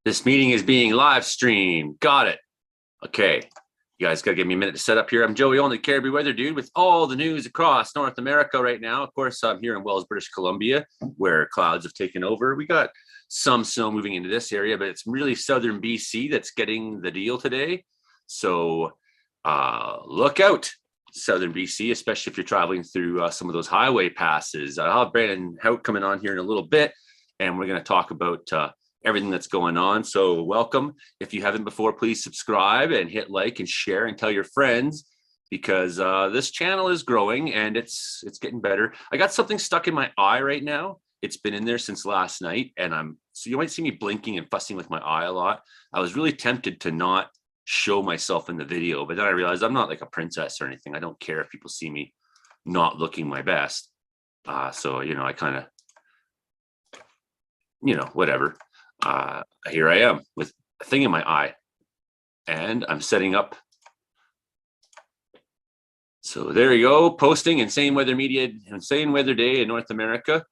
This meeting is being live streamed. Got it. Okay. You guys got to give me a minute to set up here. I'm Joey, only Caribbean weather dude, with all the news across North America right now. Of course, I'm here in Wells, British Columbia, where clouds have taken over. We got some snow moving into this area, but it's really southern BC that's getting the deal today. So look out, southern BC, especially if you're traveling through some of those highway passes. I'll have Brandon Hout coming on here in a little bit, and we're going to talk about everything that's going on. So welcome. If you haven't before, please subscribe and hit like and share and tell your friends, because this channel is growing and it's getting better. I got something stuck in my eye right now. It's been in there since last night, and so you might see me blinking and fussing with my eye a lot. I was really tempted to not show myself in the video, but then I realized I'm not like a princess or anything. I don't care if people see me not looking my best. So, I kind of, whatever. Here I am with a thing in my eye, and I'm setting up. So there you go, posting Insane Weather Media, Insane Weather Day in North America.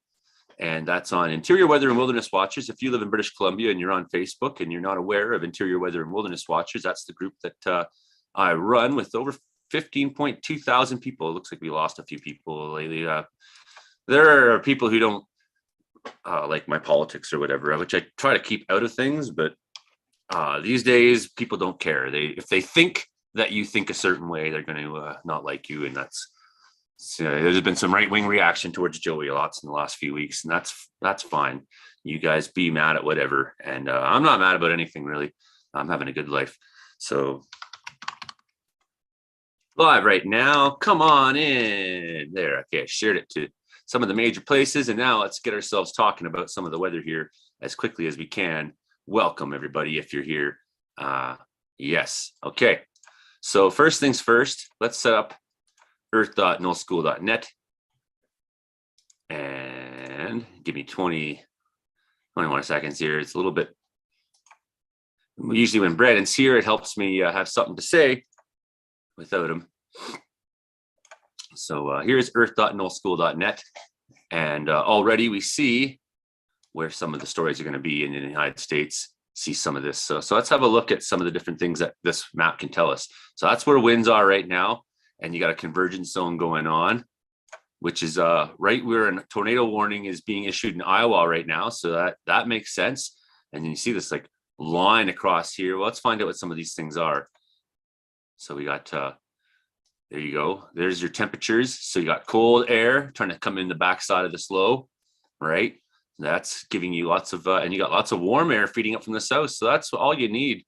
And that's on Interior Weather and Wilderness Watchers. If you live in British Columbia and you're on Facebook and you're not aware of Interior Weather and Wilderness Watchers, that's the group that I run with over 15.2 thousand people. It looks like we lost a few people lately. There are people who don't like my politics or whatever, which I try to keep out of things, but these days people don't care. If they think that you think a certain way, they're going to not like you, and there's been some right-wing reaction towards Joey lots in the last few weeks, and that's fine. You guys be mad at whatever, and I'm not mad about anything really. I'm having a good life. So live right now, come on in there. Okay, I shared it to some of the major places, and now let's get ourselves talking about some of the weather here as quickly as we can. Welcome everybody if you're here. Yes, okay. So first things first, let's set up earth.nullschool.net, and give me 21 seconds here. It's a little bit, usually when Brandon's here, it helps me have something to say without him. So here's earth.nullschool.net, and already we see where some of the stories are going to be in the United States. See some of this. So let's have a look at some of the different things that this map can tell us. So that's where winds are right now, and you got a convergence zone going on, which is right where a tornado warning is being issued in Iowa right now. So that makes sense. And then you see this like line across here. Well, let's find out what some of these things are. So we got there you go. There's your temperatures. So you got cold air trying to come in the backside of this low, right? That's giving you lots of, and you got lots of warm air feeding up from the south. So that's all you need.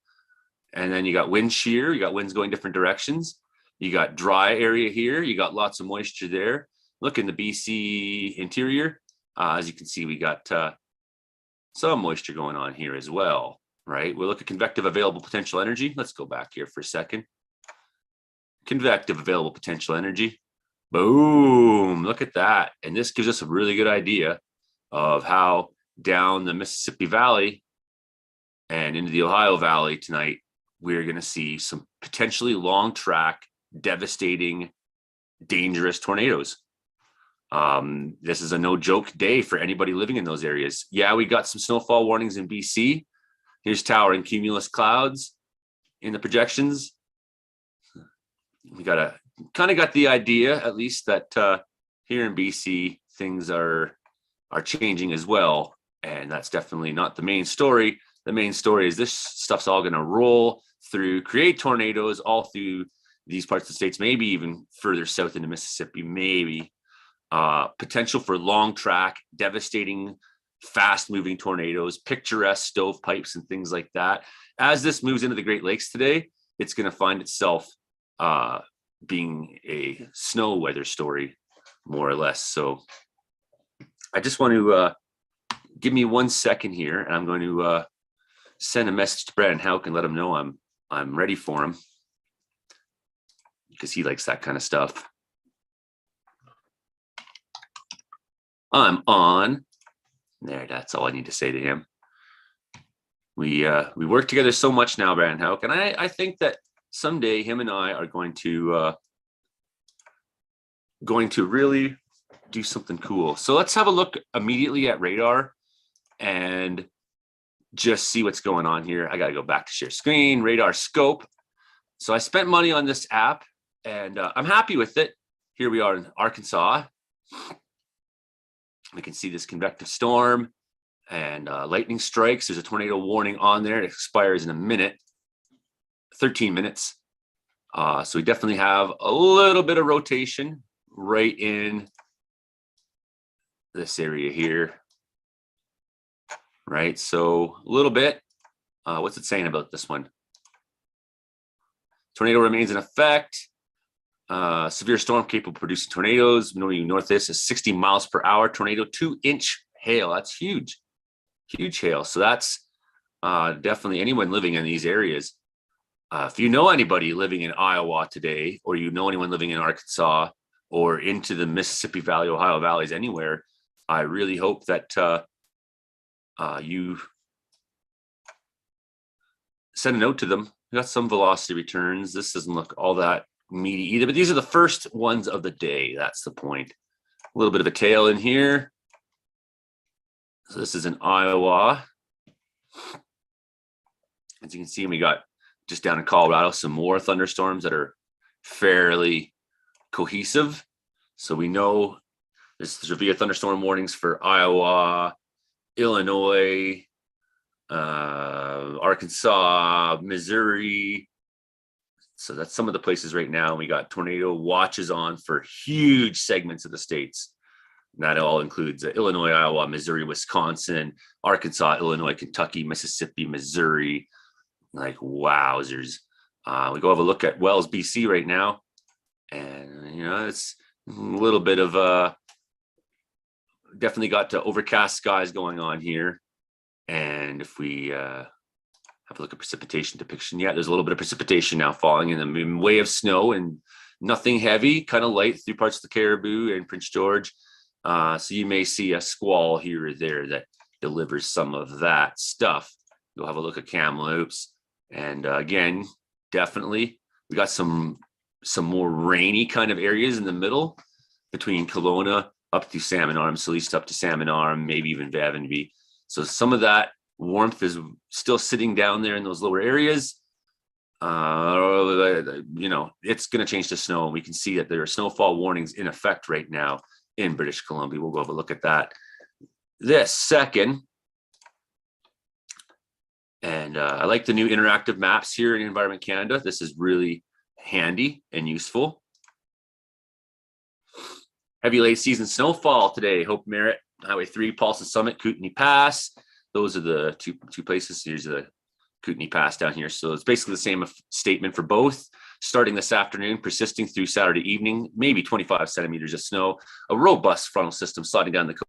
And then you got wind shear. You got winds going different directions. You got dry area here. You got lots of moisture there. Look in the BC interior. As you can see, we got some moisture going on here as well, right? We'll look at convective available potential energy. Let's go back here for a second. Convective available potential energy. Boom, look at that. And this gives us a really good idea of how down the Mississippi Valley and into the Ohio Valley tonight, we're going to see some potentially long track, devastating, dangerous tornadoes. This is a no joke day for anybody living in those areas. Yeah, we got some snowfall warnings in BC. Here's towering cumulus clouds in the projections. We kind of got the idea, at least, that here in BC things are changing as well, and that's definitely not the main story. The main story is this stuff's all going to roll through, create tornadoes all through these parts of the states, maybe even further south into Mississippi, maybe. Potential for long track, devastating, fast moving tornadoes, picturesque stovepipes and things like that. As this moves into the Great Lakes today, it's going to find itself being a snow weather story, more or less. So I just want to give me 1 second here, and I'm going to send a message to Brandon Houk and let him know I'm ready for him, because he likes that kind of stuff. I'm on there. That's all I need to say to him. We work together so much now, Brandon Houk, and I think that someday him and I are going to really do something cool. So let's have a look immediately at radar, and just see what's going on here. I got to go back to share screen, radar scope. So I spent money on this app and I'm happy with it. Here we are in Arkansas. We can see this convective storm and lightning strikes. There's a tornado warning on there. It expires in a minute, 13 minutes. So we definitely have a little bit of rotation right in this area here. Right, so a little bit. What's it saying about this one? Tornado remains in effect. Severe storm capable of producing tornadoes. Northeast is 60 miles per hour tornado, 2-inch hail. That's huge, huge hail. So that's definitely anyone living in these areas. If you know anybody living in Iowa today, or you know anyone living in Arkansas or into the Mississippi Valley, Ohio valleys, anywhere, I really hope that you send a note to them. We got some velocity returns. This doesn't look all that meaty either, but these are the first ones of the day. That's the point. A little bit of a tail in here. So this is in Iowa. As you can see, we got just down in Colorado some more thunderstorms that are fairly cohesive. So we know there's severe thunderstorm warnings for Iowa, Illinois, Arkansas, Missouri. So that's some of the places right now. We got tornado watches on for huge segments of the states. And that all includes Illinois, Iowa, Missouri, Wisconsin, Arkansas, Illinois, Kentucky, Mississippi, Missouri. Like wowzers. We go have a look at Wells, BC right now. And, you know, it's a little bit of definitely got overcast skies going on here. And if we have a look at precipitation depiction, yeah, there's a little bit of precipitation now falling in the way of snow and nothing heavy, kind of light through parts of the Caribou and Prince George. So you may see a squall here or there that delivers some of that stuff. You'll have a look at Kamloops. And again, definitely we got some more rainy kind of areas in the middle between Kelowna up through Salmon Arm, so at least up to Salmon Arm, maybe even Vavenby. So some of that warmth is still sitting down there in those lower areas. You know, it's going to change to snow. And we can see that there are snowfall warnings in effect right now in British Columbia. We'll go have a look at that this second. And I like the new interactive maps here in Environment Canada. This is really handy and useful. Heavy late season snowfall today. Hope Merritt, Highway 3, Paulson Summit, Kootenay Pass. Those are the two places. Here's the Kootenay Pass down here. So it's basically the same statement for both. Starting this afternoon, persisting through Saturday evening, maybe 25 centimeters of snow. A robust frontal system sliding down the coast.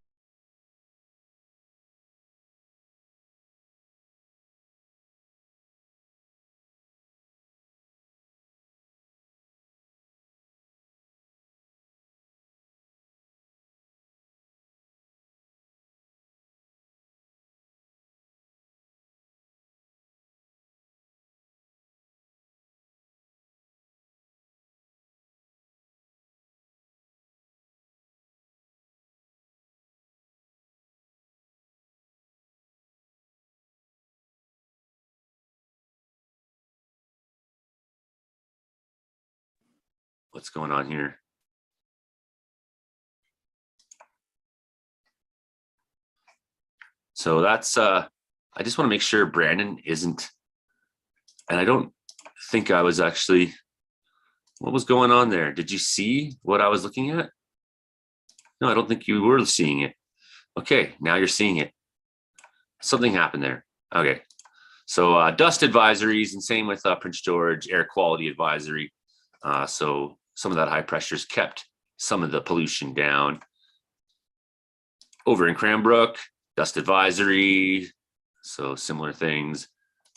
What's going on here? So that's, I just want to make sure Brandon isn't, and I don't think I was actually, what was going on there? Did you see what I was looking at? No, I don't think you were seeing it. Okay, now you're seeing it. Something happened there. Okay, so dust advisories, and same with Prince George, air quality advisory. So some of that high pressures kept some of the pollution down. Over in Cranbrook, dust advisory, so similar things.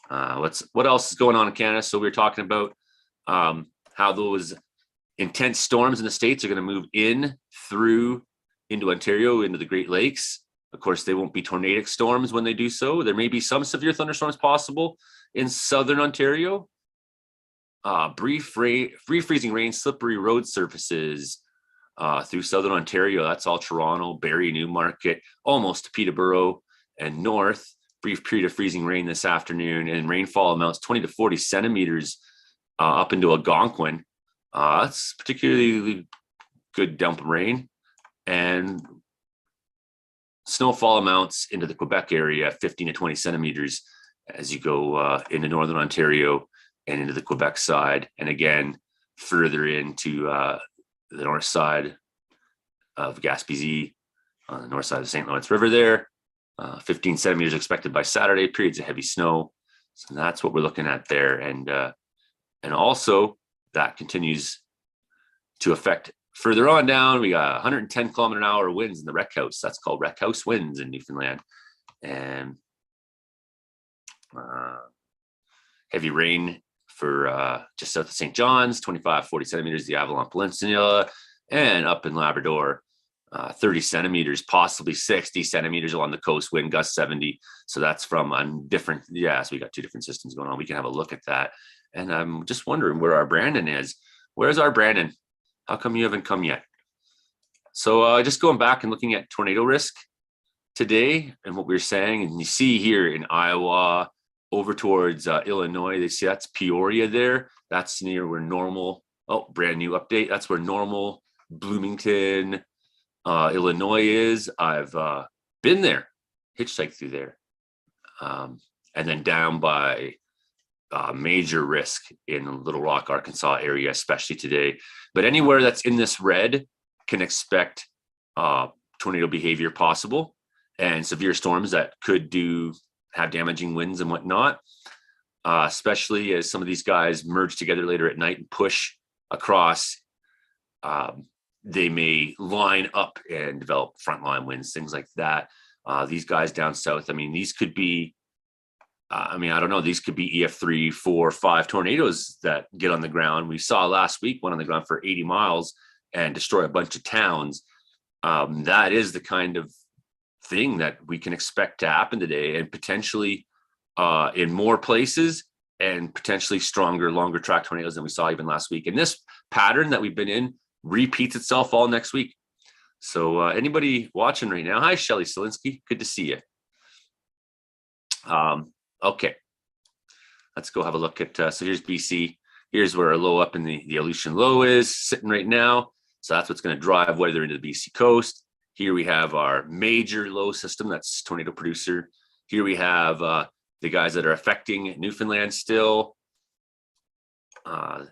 What else is going on in Canada? So we were talking about how those intense storms in the States are going to move into Ontario, into the Great Lakes. Of course, they won't be tornadic storms when they do so. There may be some severe thunderstorms possible in southern Ontario. Brief freezing rain, slippery road surfaces through southern Ontario. That's all Toronto, Barrie, Newmarket, almost to Peterborough and north. brief period of freezing rain this afternoon, and rainfall amounts 20 to 40 centimeters up into Algonquin. That's particularly good dump of rain. And snowfall amounts into the Quebec area, 15 to 20 centimeters as you go into northern Ontario and into the Quebec side. And again, further into the north side of Gaspésie, on the north side of the St. Lawrence River there. 15 centimeters expected by Saturday, periods of heavy snow. So that's what we're looking at there. And also that continues to affect further on down. We got 110 kilometer an hour winds in the Wreck House. That's called Wreck House winds in Newfoundland. And heavy rain for just south of St. John's, 25, 40 centimeters, the Avalon Peninsula, and up in Labrador, 30 centimeters, possibly 60 centimeters along the coast, wind gust 70. So that's from different, so we got two different systems going on. We can have a look at that. And I'm just wondering where our Brandon is. Where's our Brandon? How come you haven't come yet? So just going back and looking at tornado risk today and what we were saying, and you see here in Iowa, over towards Illinois, they see that's Peoria there. That's near where normal, brand new update. That's where normal Bloomington, Illinois is. I've been there, hitchhiked through there. And then down by major risk in Little Rock, Arkansas area, especially today. But anywhere that's in this red can expect tornado behavior possible and severe storms that could have damaging winds and whatnot, especially as some of these guys merge together later at night and push across. They may line up and develop frontline winds, things like that. These guys down south, these could be, I don't know, these could be EF3, 4, 5 tornadoes that get on the ground. We saw last week one on the ground for 80 miles and destroy a bunch of towns. That is the kind of thing that we can expect to happen today, and potentially in more places, and potentially stronger, longer track tornadoes than we saw even last week. And this pattern that we've been in repeats itself all next week. So anybody watching right now, hi, Shelly Selinsky, good to see you. Okay, let's go have a look at, so here's BC. Here's where our low up in the Aleutian low is sitting right now. So that's what's going to drive weather into the BC coast. Here we have our major low system, that's tornado producer. Here we have the guys that are affecting Newfoundland still, as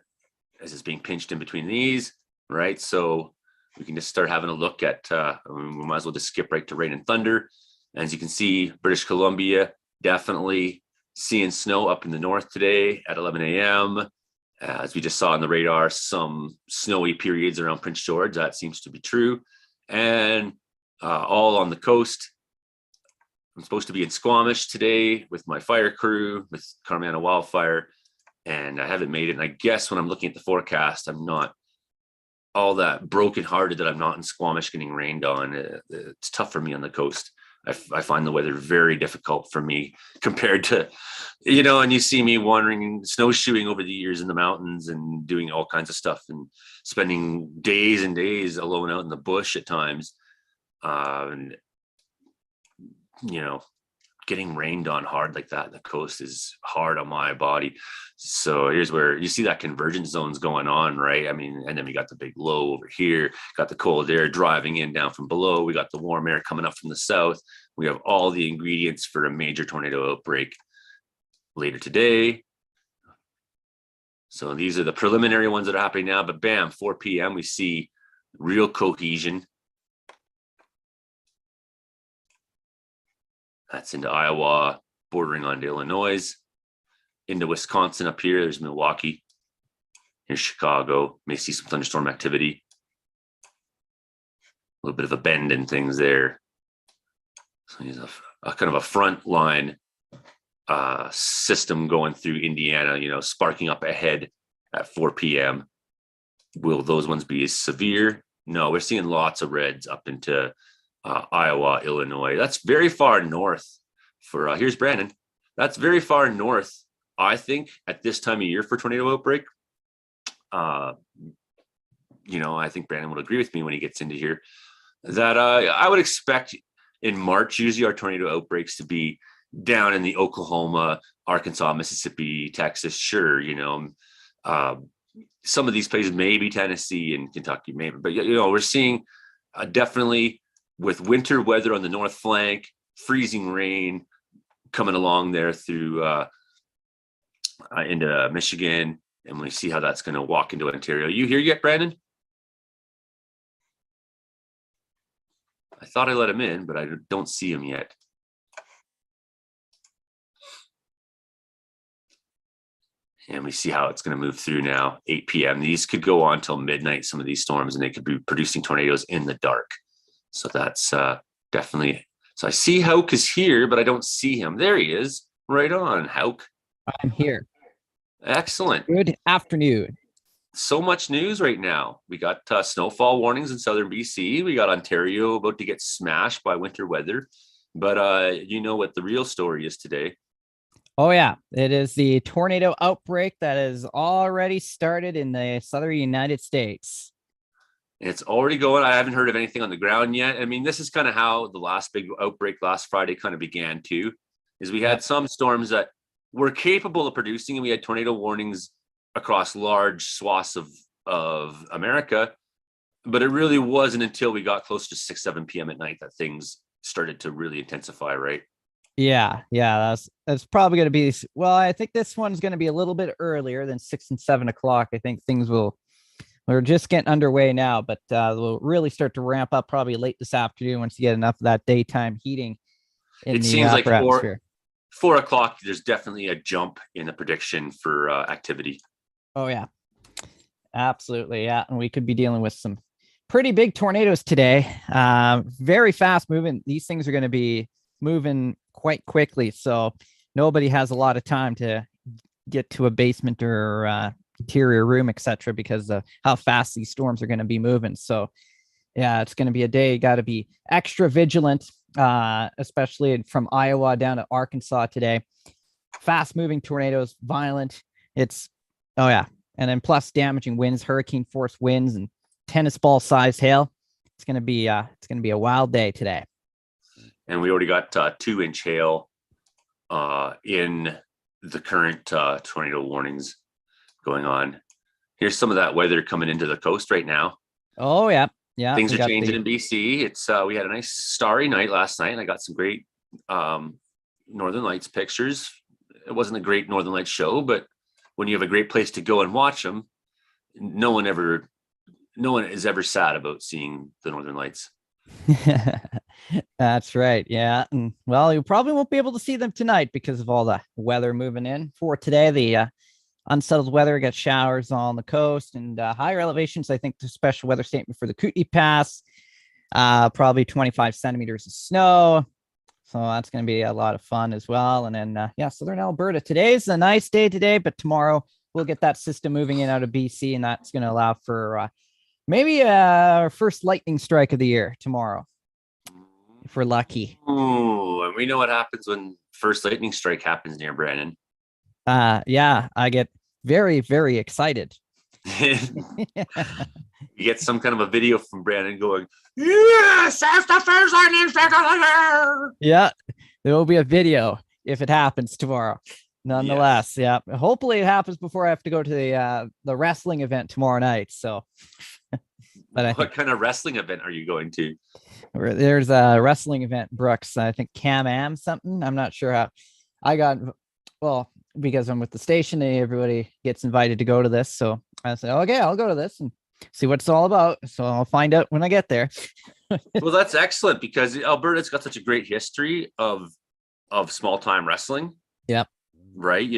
it's being pinched in between these, right? So we can just start having a look at, we might as well just skip right to rain and thunder. As you can see, British Columbia, definitely seeing snow up in the north today at 11 a.m. As we just saw on the radar, some snowy periods around Prince George. That seems to be true. And all on the coast. I'm supposed to be in Squamish today with my fire crew, with Carmana Wildfire, and I haven't made it. And I guess when I'm looking at the forecast, I'm not all that brokenhearted that I'm not in Squamish getting rained on. It's tough for me on the coast. I find the weather very difficult for me compared to, and you see me wandering, snowshoeing over the years in the mountains and doing all kinds of stuff and spending days and days alone out in the bush at times. And, getting rained on hard like that on the coast is hard on my body. So here's where you see that convergence zones going on, right? And then we got the big low over here, got the cold air driving in down from below. We got the warm air coming up from the south. We have all the ingredients for a major tornado outbreak later today. So these are the preliminary ones that are happening now, but bam, 4 p.m. we see real cohesion. That's into Iowa, bordering onto Illinois, into Wisconsin up here. There's Milwaukee. Here's Chicago. May see some thunderstorm activity. A little bit of a bend in things there. So he's a kind of a front line system going through Indiana, sparking up ahead at 4 p.m. Will those ones be as severe? No, we're seeing lots of reds up into Iowa, Illinois. That's very far north for, here's Brandon. That's very far north, I think, at this time of year for tornado outbreak. I think Brandon would agree with me when he gets into here that I would expect in March, usually our tornado outbreaks to be down in the Oklahoma, Arkansas, Mississippi, Texas, sure, some of these places, maybe Tennessee and Kentucky, maybe, but we're seeing definitely with winter weather on the north flank, freezing rain coming along there through into Michigan, and we see how that's going to walk into Ontario. You here yet, Brandon? I thought I let him in, but I don't see him yet. And we see how it's going to move through now, 8 p.m. These could go on till midnight, some of these storms, and they could be producing tornadoes in the dark. So that's definitely. So I see Hauk is here, but I don't see him. There he is. Right on, Hauk. I'm here. Excellent. Good afternoon. So much news right now. We got snowfall warnings in southern BC. We got Ontario about to get smashed by winter weather. But you know what the real story is today. Oh, yeah. It is the tornado outbreak that has already started in the southern United States. It's already going. I haven't heard of anything on the ground yet. I mean, this is kind of how the last big outbreak last Friday kind of began too, is we had some storms that were capable of producing, and we had tornado warnings across large swaths of America. But it really wasn't until we got close to 6, 7 p.m. at night that things started to really intensify, right? Yeah. That's probably going to be, well, I think this one's going to be a little bit earlier than 6 and 7 o'clock. I think we're just getting underway now, but we'll really start to ramp up probably late this afternoon once you get enough of that daytime heating in it the seems like atmosphere. 4 o'clock, there's definitely a jump in the prediction for activity. Oh, yeah, absolutely. Yeah. And we could be dealing with some pretty big tornadoes today. Very fast moving. These things are going to be moving quite quickly. So nobody has a lot of time to get to a basement or interior room, etc., because of how fast these storms are going to be moving. So yeah, it's going to be a day. You got to be extra vigilant, especially from Iowa down to Arkansas today. Fast moving tornadoes, violent. Oh yeah. And then plus damaging winds, hurricane force winds, and tennis ball sized hail. It's going to be a wild day today. And we already got 2-inch hail in the current tornado warnings going on. Here's some of that weather coming into the coast right now. Oh yeah. Things are changing in BC. It's we had a nice starry night last night, and I got some great Northern Lights pictures. It wasn't a great Northern Lights show, but when you have a great place to go and watch them, no one is ever sad about seeing the Northern Lights. That's right. Yeah. And well, you probably won't be able to see them tonight because of all the weather moving in for today. The unsettled weather, got showers on the coast and higher elevations. I think the special weather statement for the Kootenai Pass, probably 25 centimeters of snow. So that's going to be a lot of fun as well. And then, southern Alberta. Today's a nice day today, but tomorrow we'll get that system moving in out of BC, and that's going to allow for maybe our first lightning strike of the year tomorrow, if we're lucky. Ooh, and we know what happens when first lightning strike happens near Brandon. Yeah, I get very, very excited. You get some kind of a video from Brandon going, yes, that's the first lightning strike of the year. Yeah, there will be a video if it happens tomorrow. Nonetheless, yes. Yeah. Hopefully it happens before I have to go to the wrestling event tomorrow night. So, but what kind of wrestling event are you going to? There's a wrestling event, Brooks. I think Can-Am something. I'm not sure how. I got, well, because I'm with the station, everybody gets invited to go to this. So I said, okay, I'll go to this and see what it's all about. So I'll find out when I get there. Well, that's excellent, because Alberta's got such a great history of small time wrestling. Yep. Right.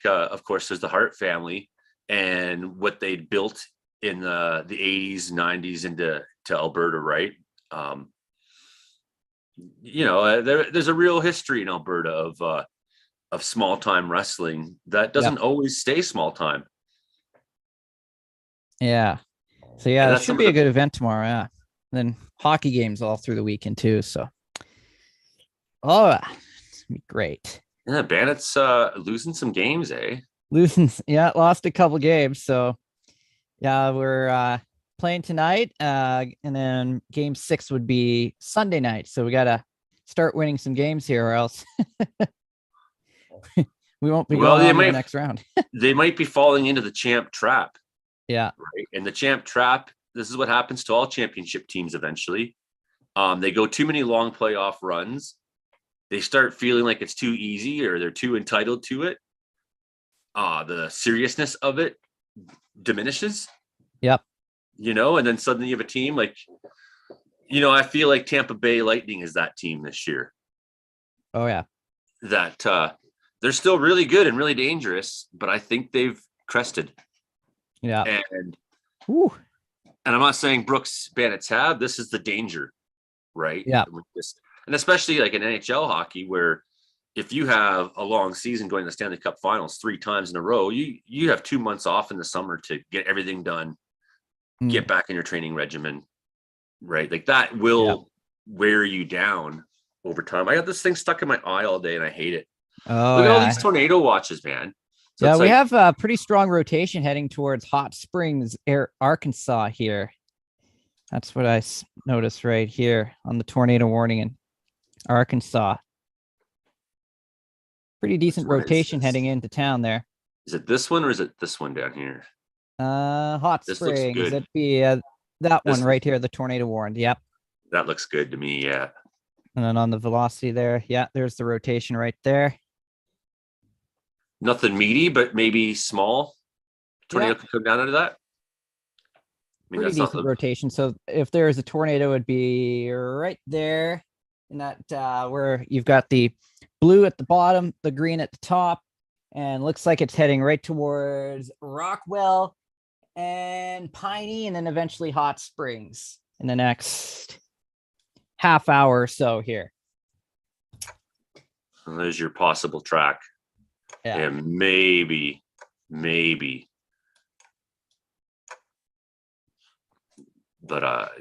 Of course, there's the Hart family and what they built in the 80s, 90s into Alberta. Right. There's a real history in Alberta of small time wrestling that doesn't always stay small time. Yeah. So yeah, it should be a good event tomorrow. Yeah. And then hockey games all through the weekend too. So, it's gonna be great. Yeah, Bandits losing some games, eh? Lost a couple games. So yeah, we're playing tonight. And then game 6 would be Sunday night. So we gotta start winning some games here, or else we won't be Well, going on to the next round. they might be falling into the champ trap, Yeah. right? And the champ trap, this is what happens to all championship teams eventually. They go too many long playoff runs. They start feeling like it's too easy or they're too entitled to it. The seriousness of it diminishes. Yep. And then suddenly you have a team like, I feel like Tampa Bay Lightning is that team this year. Oh yeah. That they're still really good and really dangerous, but I think they've crested. Yeah. And Whew. I'm not saying Brooks Bandits have. This is the danger, right? Yeah. And especially like in NHL hockey, where if you have a long season going to the Stanley Cup Finals 3 times in a row, you have 2 months off in the summer to get everything done, get back in your training regimen, right? Like that will wear you down over time. I got this thing stuck in my eye all day and I hate it. Oh, look at yeah. all these tornado watches, man. So yeah, we like, have a pretty strong rotation heading towards Hot Springs, Arkansas here. That's what I noticed right here on the tornado warning in Arkansas. Pretty decent rotation heading into town there. Is it this one or is it this one down here? Hot This looks Springs. good. It'd be that one right here, the tornado warned. Yep. That looks good to me. Yeah. And then on the velocity there, yeah, there's the rotation right there. Nothing meaty, but maybe small tornado could come down out of that. I mean, pretty that's decent rotation. So if there is a tornado, it'd be right there in that where you've got the blue at the bottom, the green at the top, and looks like it's heading right towards Rockwell and Piney, and then eventually Hot Springs in the next half hour or so here. And there's your possible track. Yeah. And maybe. But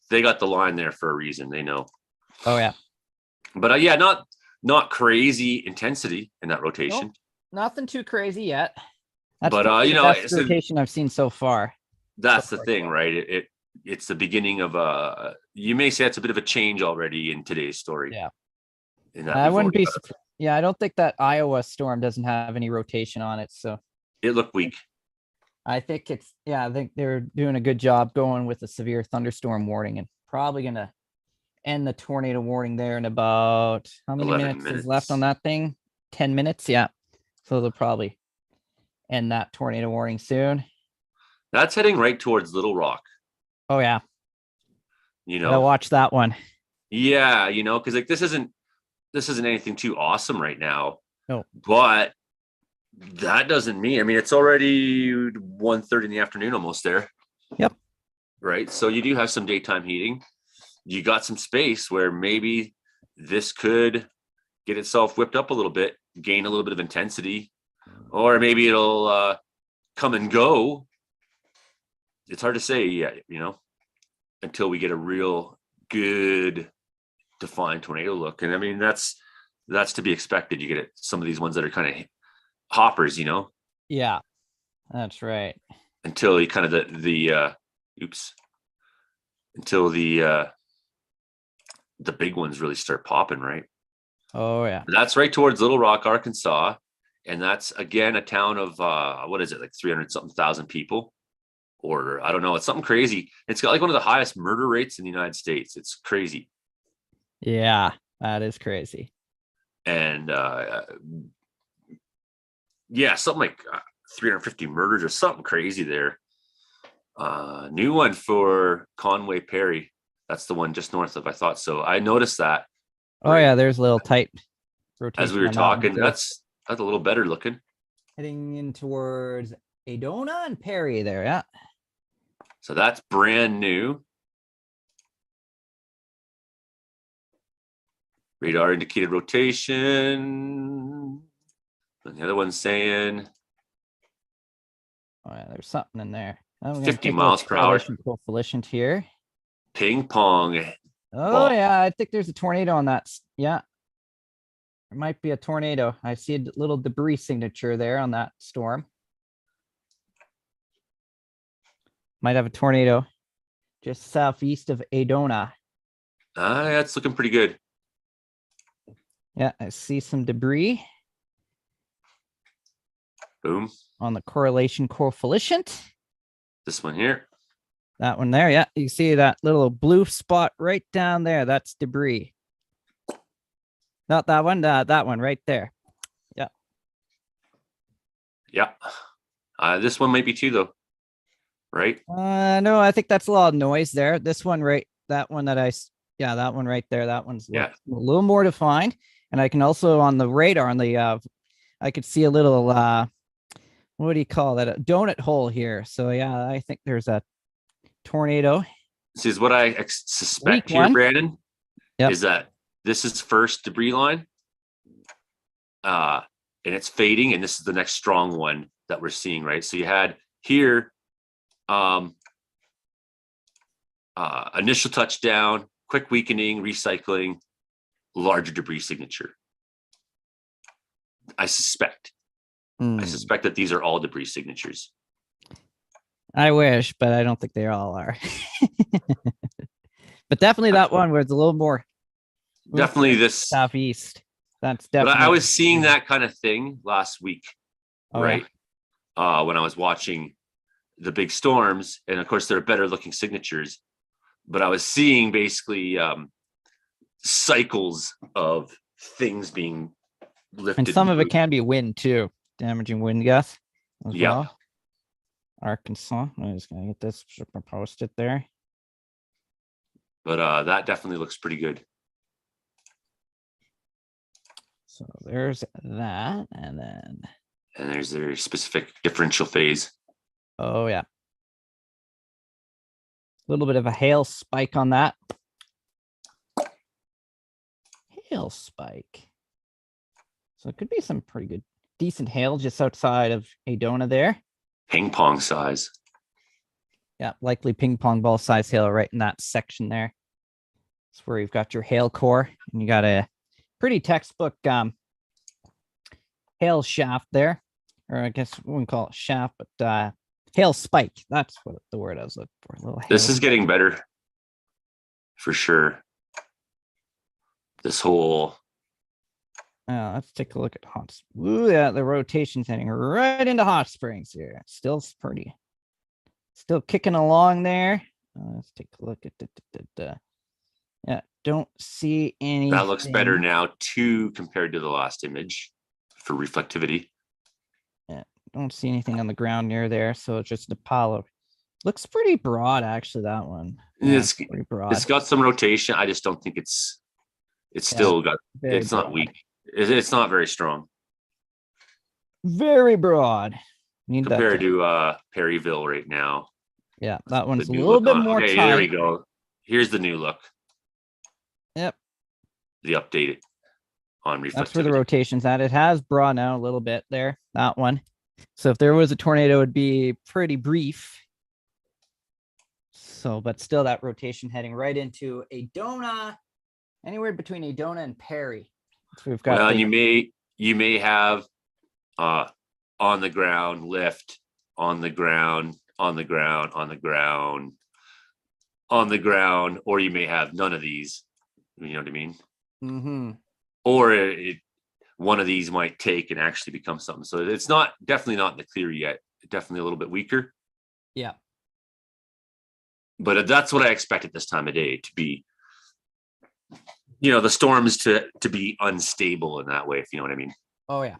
they got the line there for a reason. They know. Oh yeah. But yeah, not crazy intensity in that rotation. Nope, nothing too crazy yet. That's but the best rotation I've seen so far. That's the thing, right? It's the beginning of you may say it's a bit of a change already in today's story. Yeah. I wouldn't be I don't think that Iowa storm doesn't have any rotation on it. So it looked weak. I think I think they're doing a good job going with a severe thunderstorm warning and probably going to end the tornado warning there in about how many minutes is left on that thing? 10 minutes. Yeah. So they'll probably end that tornado warning soon. That's heading right towards Little Rock. Oh yeah. I'll watch that one. Yeah. Cause like this isn't anything too awesome right now. No, but that doesn't mean, it's already 1:30 in the afternoon, almost there. Yep. Right. So you do have some daytime heating. You got some space where maybe this could get itself whipped up a little bit, gain a little bit of intensity, or maybe it'll come and go. It's hard to say yet, until we get a real good defined tornado look. And that's to be expected. You get some of these ones that are kind of hoppers, Yeah, that's right. Until you kind of until the big ones really start popping, right? Oh yeah. That's right towards Little Rock, Arkansas. And that's again a town of what is it, like 300 something thousand people? Or I don't know, it's something crazy. It's got like one of the highest murder rates in the United States. It's crazy. Yeah, that is crazy. And something like 350 murders or something crazy there. New one for Conway Perry. That's the one just north of. I thought so. I noticed that. Oh yeah, there's a little tight rotation. As we were talking, that's a little better looking. Heading in towards Adona and Perry there, yeah. So that's brand new. Radar indicated rotation. And the other one's saying. Oh yeah, there's something in there. 50 miles per hour. Coefficient here. Ping pong. Oh ball. Yeah, I think there's a tornado on that. Yeah. There might be a tornado. I see a little debris signature there on that storm. Might have a tornado just southeast of Adona. That's looking pretty good. Yeah, I see some debris Boom. on the correlation coefficient. This one here. That one there. Yeah, you see that little blue spot right down there. That's debris. Not that one. That one right there. Yeah. Yeah. This one might be too, though. Right? No, I think that's a lot of noise there. This one right, that one yeah, that one right there. That one's Yeah. a little more defined. And I can also on the radar on the I could see a little what do you call that? A donut hole here. So yeah, I think there's a tornado. This is what I suspect Weak here, one. Brandon, Yep. is that this is first debris line. And it's fading, and this is the next strong one that we're seeing, right? So you had here initial touchdown, quick weakening, recycling, larger debris signature. I suspect that these are all debris signatures. I wish, but I don't think they all are. But definitely that one where it's a little more Definitely this southeast. That's but definitely. I was seeing that kind of thing last week, right? Yeah. When I was watching the big storms, and of course, they're better looking signatures, but I was seeing basically cycles of things being lifted. And some of it can be wind too, damaging wind gusts as well. Arkansas. I'm just gonna get this posted there. But that definitely looks pretty good. So there's that, and there's their specific differential phase. Oh yeah. A little bit of a hail spike on that. Hail spike. So it could be some pretty good, decent hail just outside of Adona there. Ping pong size. Yeah, likely ping pong ball size hail right in that section there. It's where you've got your hail core, and you got a pretty textbook hail shaft there. Or I guess we wouldn't call it shaft, but hail spike. That's what the word I was looking for. A little this is getting better for sure. This whole let's take a look at hot. Ooh, yeah, the rotation's heading right into hot springs here. Still kicking along there. Let's take a look at the. Yeah, don't see any. That looks better now too compared to the last image for reflectivity. Yeah, don't see anything on the ground near there, so it's just a pile of. Looks pretty broad, actually. That one. Yeah, it's pretty broad. It's got some rotation. I just don't think it's still got. It's broad. Not weak. It's not very strong. Very broad. Need compared to Perryville right now. Yeah, that one's a little bit more tight. There we go. Here's the new look. Yep. The updated on reflectivity. That's where the rotation's at. It has broadened out a little bit there, that one. So if there was a tornado, it'd be pretty brief. So, but still that rotation heading right into Adona, anywhere between Adona and Perry. So we've got. Well, you may have on the ground lift, on the ground, on the ground, on the ground, on the ground, or you may have none of these. You know what I mean? Mm-hmm. Or one of these might take and actually become something. So it's definitely not in the clear yet. Definitely a little bit weaker. Yeah. But that's what I expect at this time of day to be, the storms to be unstable in that way, if you know what I mean. Oh yeah.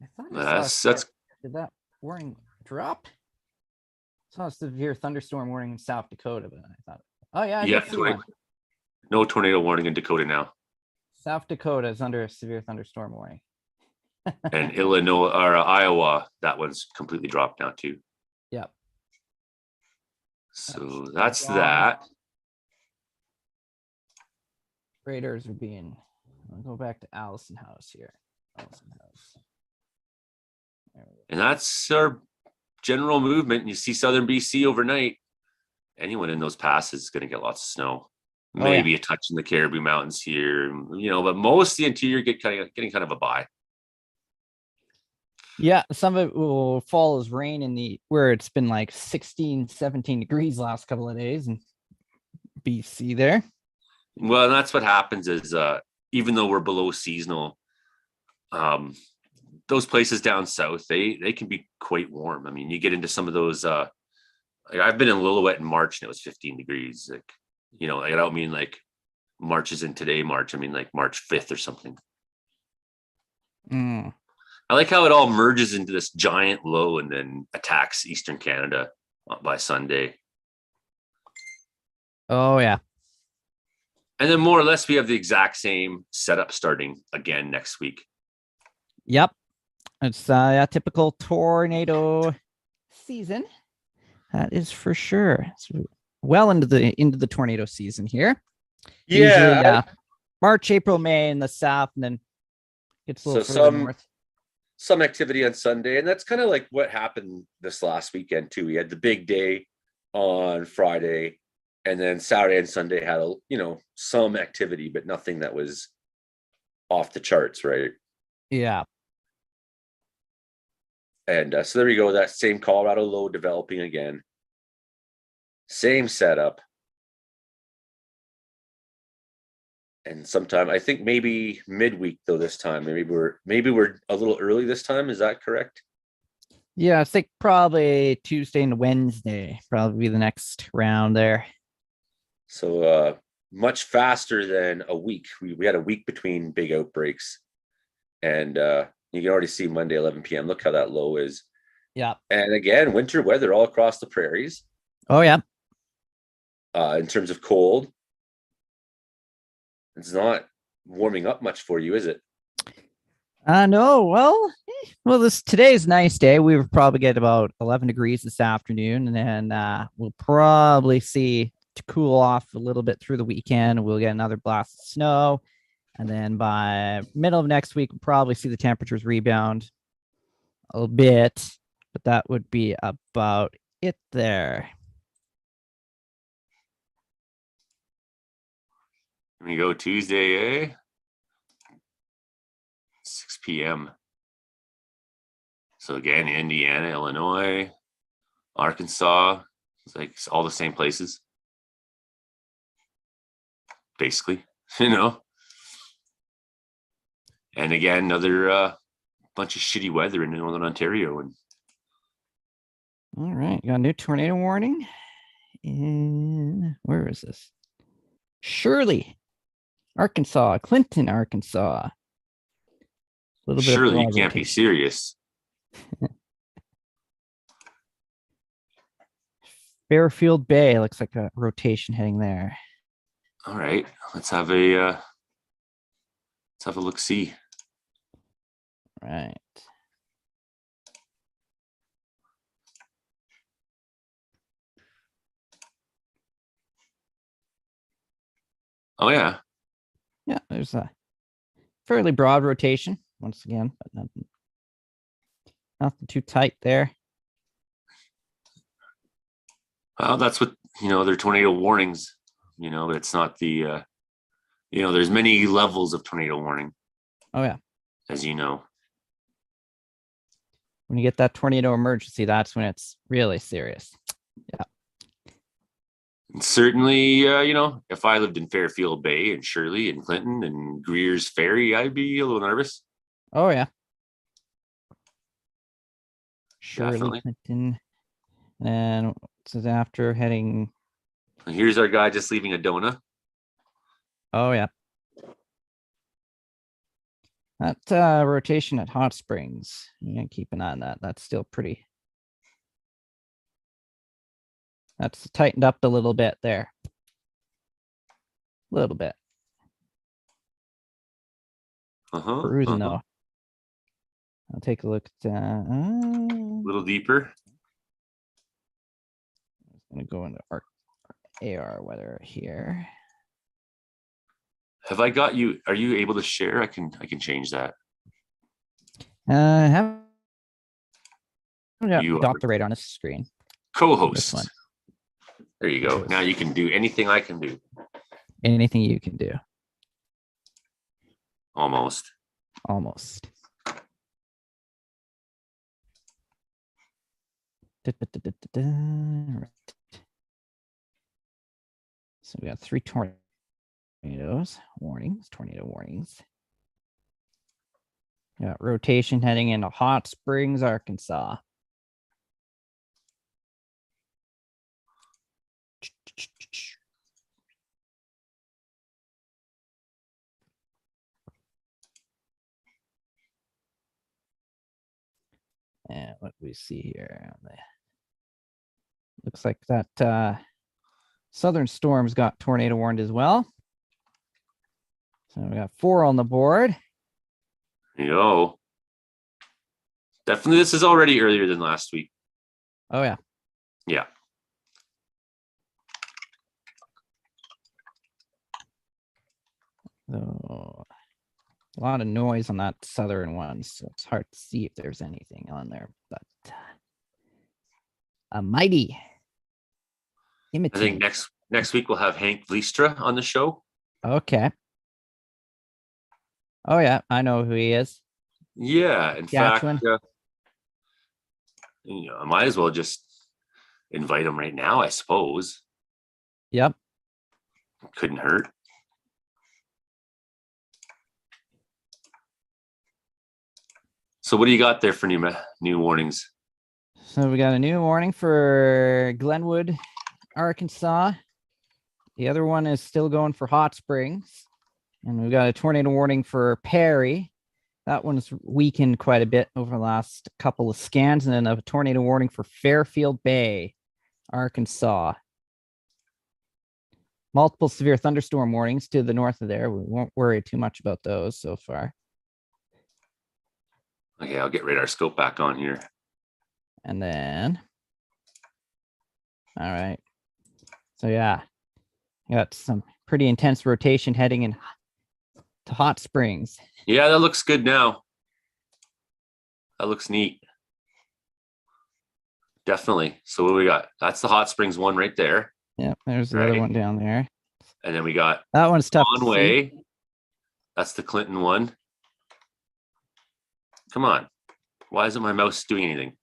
I thought did that warning drop? I saw a severe thunderstorm warning in South Dakota, but I thought, oh yeah, no tornado warning in Dakota now. South Dakota is under a severe thunderstorm warning. And Illinois or Iowa, that one's completely dropped now too. Yep. So that's that. Radars are being. I'll go back to Allison House here. Allison House. And that's our general movement. And you see southern BC overnight. Anyone in those passes is going to get lots of snow. Maybe a touch in the Caribou Mountains here, but most of the interior getting kind of a bye. Yeah, some of it will fall as rain where it's been like 16, 17 degrees last couple of days in BC there. Well, that's what happens is even though we're below seasonal, um, those places down south, they can be quite warm. I mean, you get into some of those like I've been in Lillooet in March and it was 15 degrees. Like, like, I don't mean like March is in today, March. I mean like March 5th or something. Mm. I like how it all merges into this giant low and then attacks Eastern Canada by Sunday. Oh yeah. And then more or less we have the exact same setup starting again next week. Yep. It's a typical tornado season. That is for sure. It's well into the tornado season here. Yeah. Usually March, April, May in the south, and then gets a So little further north. some activity on Sunday, and that's kind of like what happened this last weekend too. We had the big day on Friday, and then Saturday and Sunday had some activity, but nothing that was off the charts, right? Yeah. And so there you go. That same Colorado low developing again. Same setup. And sometime I think maybe midweek though this time. Maybe we're a little early this time. Is that correct? Yeah, I think probably Tuesday and Wednesday, probably be the next round there. So much faster than a week. We had a week between big outbreaks. And you can already see Monday 11 p.m. Look how that low is. Yeah. And again, winter weather all across the prairies. Oh yeah. In terms of cold, it's not warming up much for you, is it? No. Well, today's a nice day. We will probably get about 11 degrees this afternoon, and then we'll probably see to cool off a little bit through the weekend. We'll get another blast of snow, and then by middle of next week, we'll probably see the temperatures rebound a little bit, but that would be about it there. We go Tuesday, 6 p.m. So again, Indiana, Illinois, Arkansas, it's like all the same places. Basically, And again, another bunch of shitty weather in Northern Ontario. And All right, got a new tornado warning. Where is this? Shirley, Arkansas, Clinton, Arkansas. A little bit surely of you can't be serious. Fairfield Bay looks like a rotation heading there. All right, let's have a look. See. Right. Oh yeah. Yeah, there's a fairly broad rotation once again, but nothing too tight there. Well, that's what they're tornado warnings. But it's not the there's many levels of tornado warning. Oh yeah. As you know. When you get that tornado emergency, that's when it's really serious. Yeah. And certainly, if I lived in Fairfield Bay and Shirley and Clinton and Greer's Ferry, I'd be a little nervous. Oh yeah. Shirley, Definitely. Clinton, and this is after heading. Here's our guy just leaving Adona. Oh yeah. That rotation at Hot Springs. Yeah, keep an eye on that. That's still pretty. That's tightened up a little bit there. A little bit. Cruising though. I'll take a look at a little deeper. I'm gonna go into our AR weather here. Have I got you? Are you able to share? I can change that. Have you adopt the radar on this screen. Co-host. There you go. Now you can do anything I can do. Anything you can do. Almost. Almost. Right. So we got 3 tornadoes tornado warnings. Got rotation heading into Hot Springs, Arkansas. And what do we see here? Looks like that southern storm's got tornado warned as well. So we got 4 on the board. Yo. Definitely, this is already earlier than last week. Oh, yeah. Yeah. So a lot of noise on that southern one, so it's hard to see if there's anything on there, but a mighty I imitate. think next week we'll have Hank Vliestra on the show. Okay. Oh yeah, I know who he is. Yeah, in Saskatchewan. fact, I might as well just invite him right now, I suppose. Yep. Couldn't hurt. So what do you got there for new warnings? So we got a new warning for Glenwood, Arkansas. The other one is still going for Hot Springs. And we've got a tornado warning for Perry. That one's weakened quite a bit over the last couple of scans. And then a tornado warning for Fairfield Bay, Arkansas. Multiple severe thunderstorm warnings to the north of there. We won't worry too much about those so far. Okay, I'll get radar scope back on here. And then, all right. So yeah, got some pretty intense rotation heading in to Hot Springs. Yeah, that looks good now. That looks neat. Definitely. So what do we got? That's the Hot Springs one right there. Yeah, there's the other one down there. And then we got that one's tough. Conway. That's the Clinton one. Come on. Why isn't my mouse doing anything?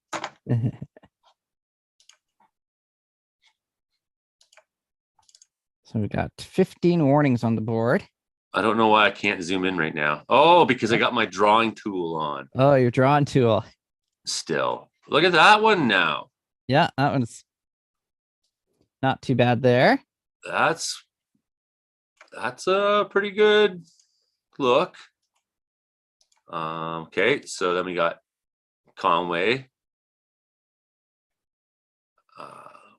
So we got 15 warnings on the board. I don't know why I can't zoom in right now. Oh, because I got my drawing tool on. Oh, your drawing tool. Still. Look at that one now. Yeah, that one's not too bad there. That's a pretty good look. Okay, so then we got Conway.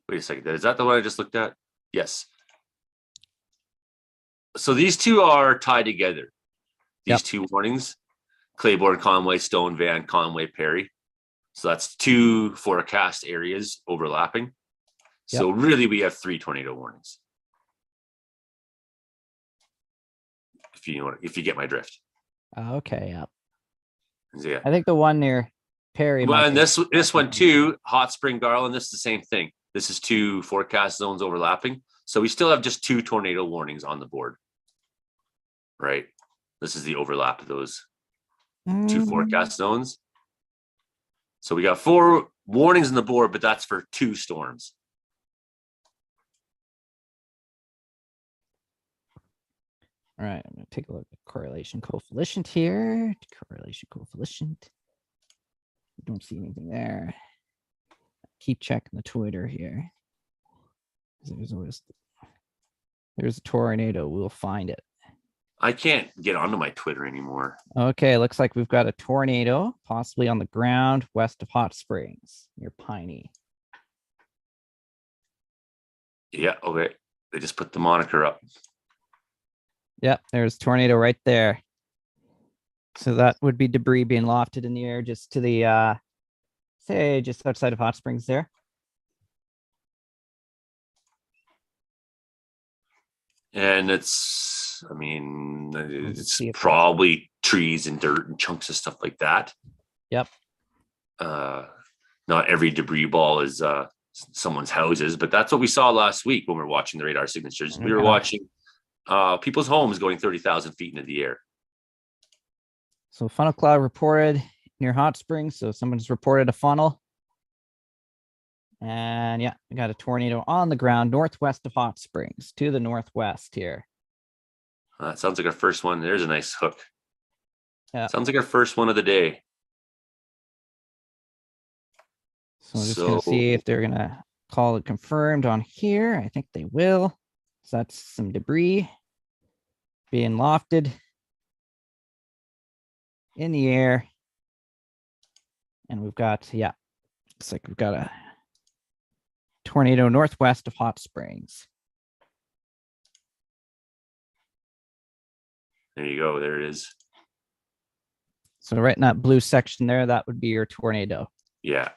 Wait a second. Is that the one I just looked at? Yes. So these two are tied together. These two warnings: Claiborne, Conway, Stone, Van, Conway, Perry. So that's 2 forecast areas overlapping. So really, we have 3 tornado warnings. If you get my drift. Okay. Yeah. Yeah. I think the one near Perry. Well, and this one too, Hot Spring, Garland. This is the same thing. This is 2 forecast zones overlapping. So we still have just 2 tornado warnings on the board. Right. This is the overlap of those 2 forecast zones. So we got 4 warnings on the board, but that's for 2 storms. All right, I'm going to take a look at correlation coefficient here. Correlation coefficient. Don't see anything there. Keep checking the Twitter here. There's a tornado. We'll find it. I can't get onto my Twitter anymore. Okay, looks like we've got a tornado, possibly on the ground west of Hot Springs near Piney. Yeah, okay. They just put the moniker up. Yep, there's tornado right there. So that would be debris being lofted in the air just to the, say, just outside of Hot Springs there. And it's probably trees and dirt and chunks of stuff like that. Yep. Not every debris ball is someone's houses, but that's what we saw last week when we were watching the radar signatures. We were watching people's homes going 30,000 feet into the air. So funnel cloud reported near Hot Springs. So someone's reported a funnel. And yeah, we got a tornado on the ground northwest of Hot Springs to the northwest here. That sounds like our first one. There's a nice hook. Yeah. Sounds like our first one of the day. So I'm just going to see if they're going to call it confirmed on here. I think they will. So that's some debris being lofted in the air. And we've got, yeah, looks like we've got a tornado northwest of Hot Springs. There you go. There it is. So right in that blue section there, that would be your tornado. Yeah.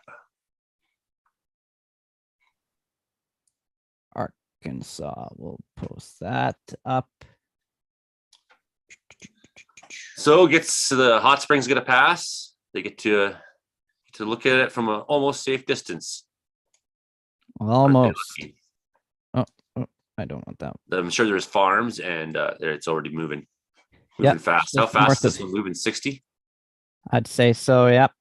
Arkansas. We'll post that up. So gets the Hot Springs get a pass. They get to look at it from an almost safe distance. Almost. Oh, I don't want that. I'm sure there's farms, and it's already moving fast. How fast is this one moving? 60? I'd say so. Yep.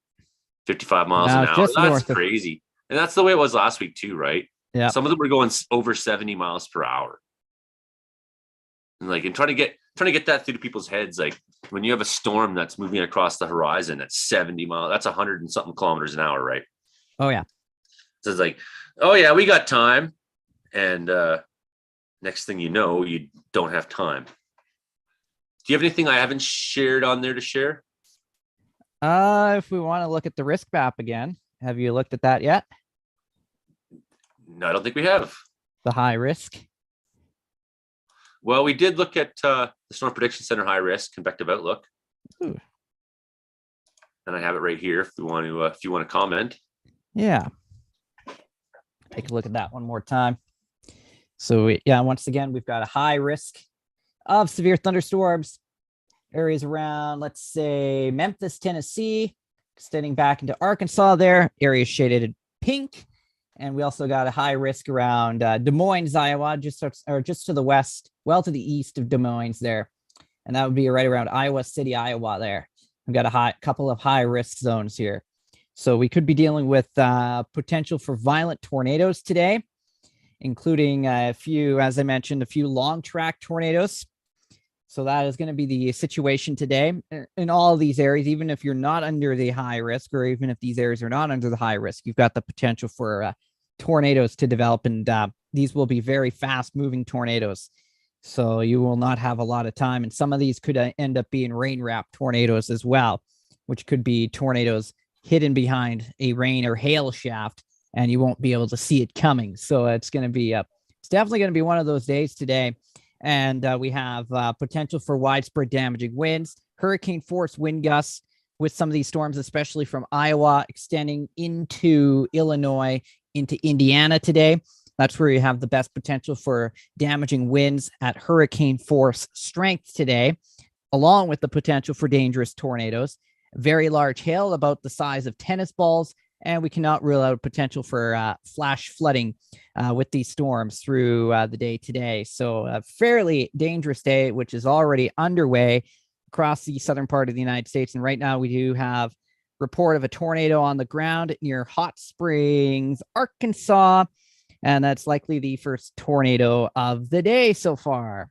55 miles an hour. That's crazy. And that's the way it was last week too, right? Yeah. Some of them were going over 70 miles per hour. And trying to get that through to people's heads, like when you have a storm that's moving across the horizon at 70 miles, that's 100 and something kilometers an hour, right? Oh yeah. So it's like, oh yeah, we got time. And next thing you know, you don't have time. Do you have anything I haven't shared on there to share? If we want to look at the risk map again, have you looked at that yet? No, I don't think we have. The high risk. Well, we did look at the Storm Prediction Center high risk convective outlook. Ooh. And I have it right here if you want to comment. Yeah. Take a look at that one more time. So once again, we've got a high risk of severe thunderstorms. Areas around, let's say, Memphis, Tennessee, extending back into Arkansas there. Areas shaded in pink. And we also got a high risk around Des Moines, Iowa, just to the west, well to the east of Des Moines there. And that would be right around Iowa City, Iowa there. We've got a couple of high risk zones here. So we could be dealing with potential for violent tornadoes today, including a few, as I mentioned, a few long track tornadoes. So that is going to be the situation today in all of these areas. Even if you're not under the high risk, or even if these areas are not under the high risk, you've got the potential for tornadoes to develop. And these will be very fast moving tornadoes. So you will not have a lot of time. And some of these could end up being rain wrapped tornadoes as well, which could be tornadoes hidden behind a rain or hail shaft, and you won't be able to see it coming. So it's going to be it's definitely going to be one of those days today. And we have potential for widespread damaging winds, hurricane force wind gusts with some of these storms, especially from Iowa extending into Illinois, into Indiana today. That's where you have the best potential for damaging winds at hurricane force strength today, along with the potential for dangerous tornadoes. Very large hail about the size of tennis balls, and we cannot rule out potential for flash flooding with these storms through the day today. So a fairly dangerous day, which is already underway across the southern part of the United States. And right now we do have report of a tornado on the ground near Hot Springs, Arkansas. And that's likely the first tornado of the day so far.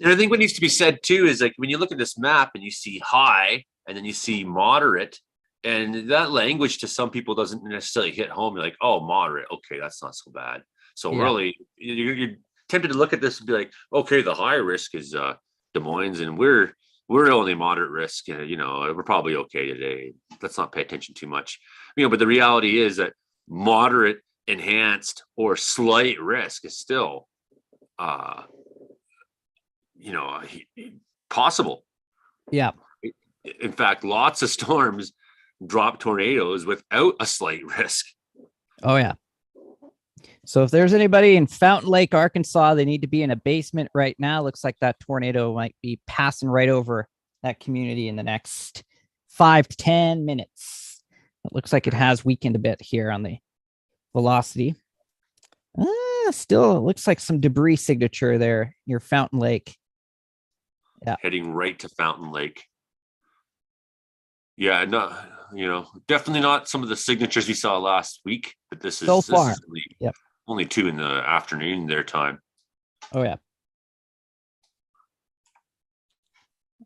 And I think what needs to be said too is, like, when you look at this map and you see high and then you see moderate, and that language to some people doesn't necessarily hit home. You're like, oh, moderate. Okay, that's not so bad. So really, you're tempted to look at this and be like, okay, the high risk is Des Moines, and we're only moderate risk. We're probably okay today. Let's not pay attention too much. But the reality is that moderate, enhanced, or slight risk is still possible. Yeah. In fact, lots of storms drop tornadoes without a slight risk. Oh, yeah. So if there's anybody in Fountain Lake, Arkansas, they need to be in a basement right now. Looks like that tornado might be passing right over that community in the next 5 to 10 minutes. It looks like it has weakened a bit here on the velocity. Still, it looks like some debris signature there near Fountain Lake. Yeah. Heading right to Fountain Lake. Yeah, no, definitely not some of the signatures we saw last week, but this is so far. Only 2 in the afternoon their time. Oh yeah.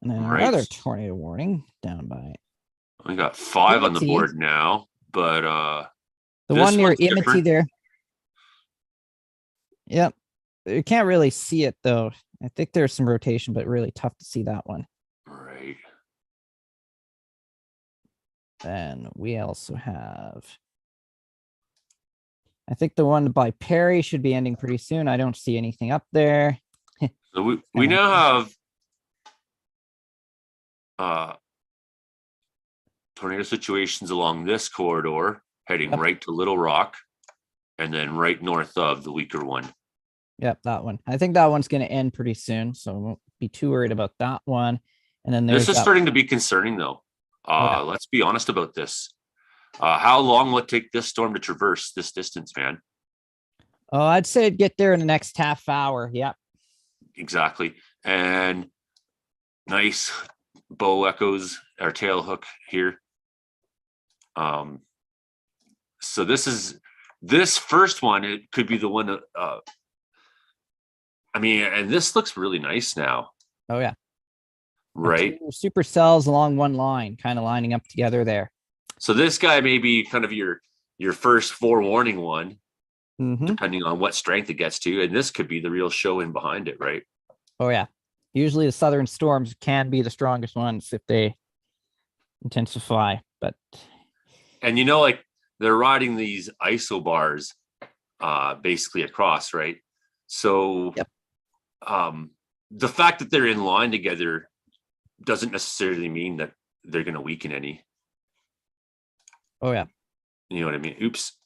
And then Right. another tornado warning down by We got 5 on the Imity. board now, but the this one near one's Imity different. there. Yep. You can't really see it though. I think there's some rotation, but really tough to see that one. Right. Then we also have, I think the one by Perry should be ending pretty soon. I don't see anything up there. So we now have tornado situations along this corridor heading Yep. right to Little Rock and then right north of the weaker one. Yep, that one. I think that one's going to end pretty soon, so won't be too worried about that one. And then there's This is that. starting to be concerning though. Yeah. Let's be honest about this. How long will it take this storm to traverse this distance, man? Oh, I'd say I'd get there in the next half hour. Yep. Exactly. And nice bow echoes or tail hook here. So this first one, it could be the one I mean, and this looks really nice now. Oh yeah. Right. Supercells along one line, kind of lining up together there. So this guy may be kind of your first forewarning one, Mhm. depending on what strength it gets to. And this could be the real show in behind it, right? Oh yeah. Usually the southern storms can be the strongest ones if they intensify, but And like they're riding these isobars basically across, right? So yep. The fact that they're in line together doesn't necessarily mean that they're going to weaken any. Oh yeah. You know what I mean? Oops.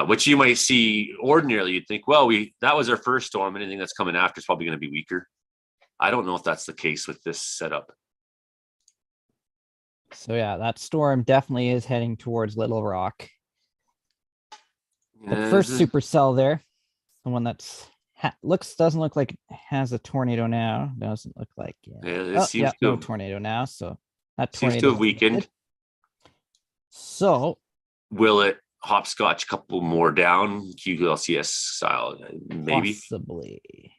Which you might see ordinarily, you'd think, well, that was our first storm. Anything that's coming after is probably going to be weaker. I don't know if that's the case with this setup. So yeah, that storm definitely is heading towards Little Rock. The first supercell there, the one that's doesn't look like it has a tornado now. Doesn't look like no tornado now. So that tornado seems to have weakened. So will it hopscotch a couple more down QLCS style? Maybe. Possibly.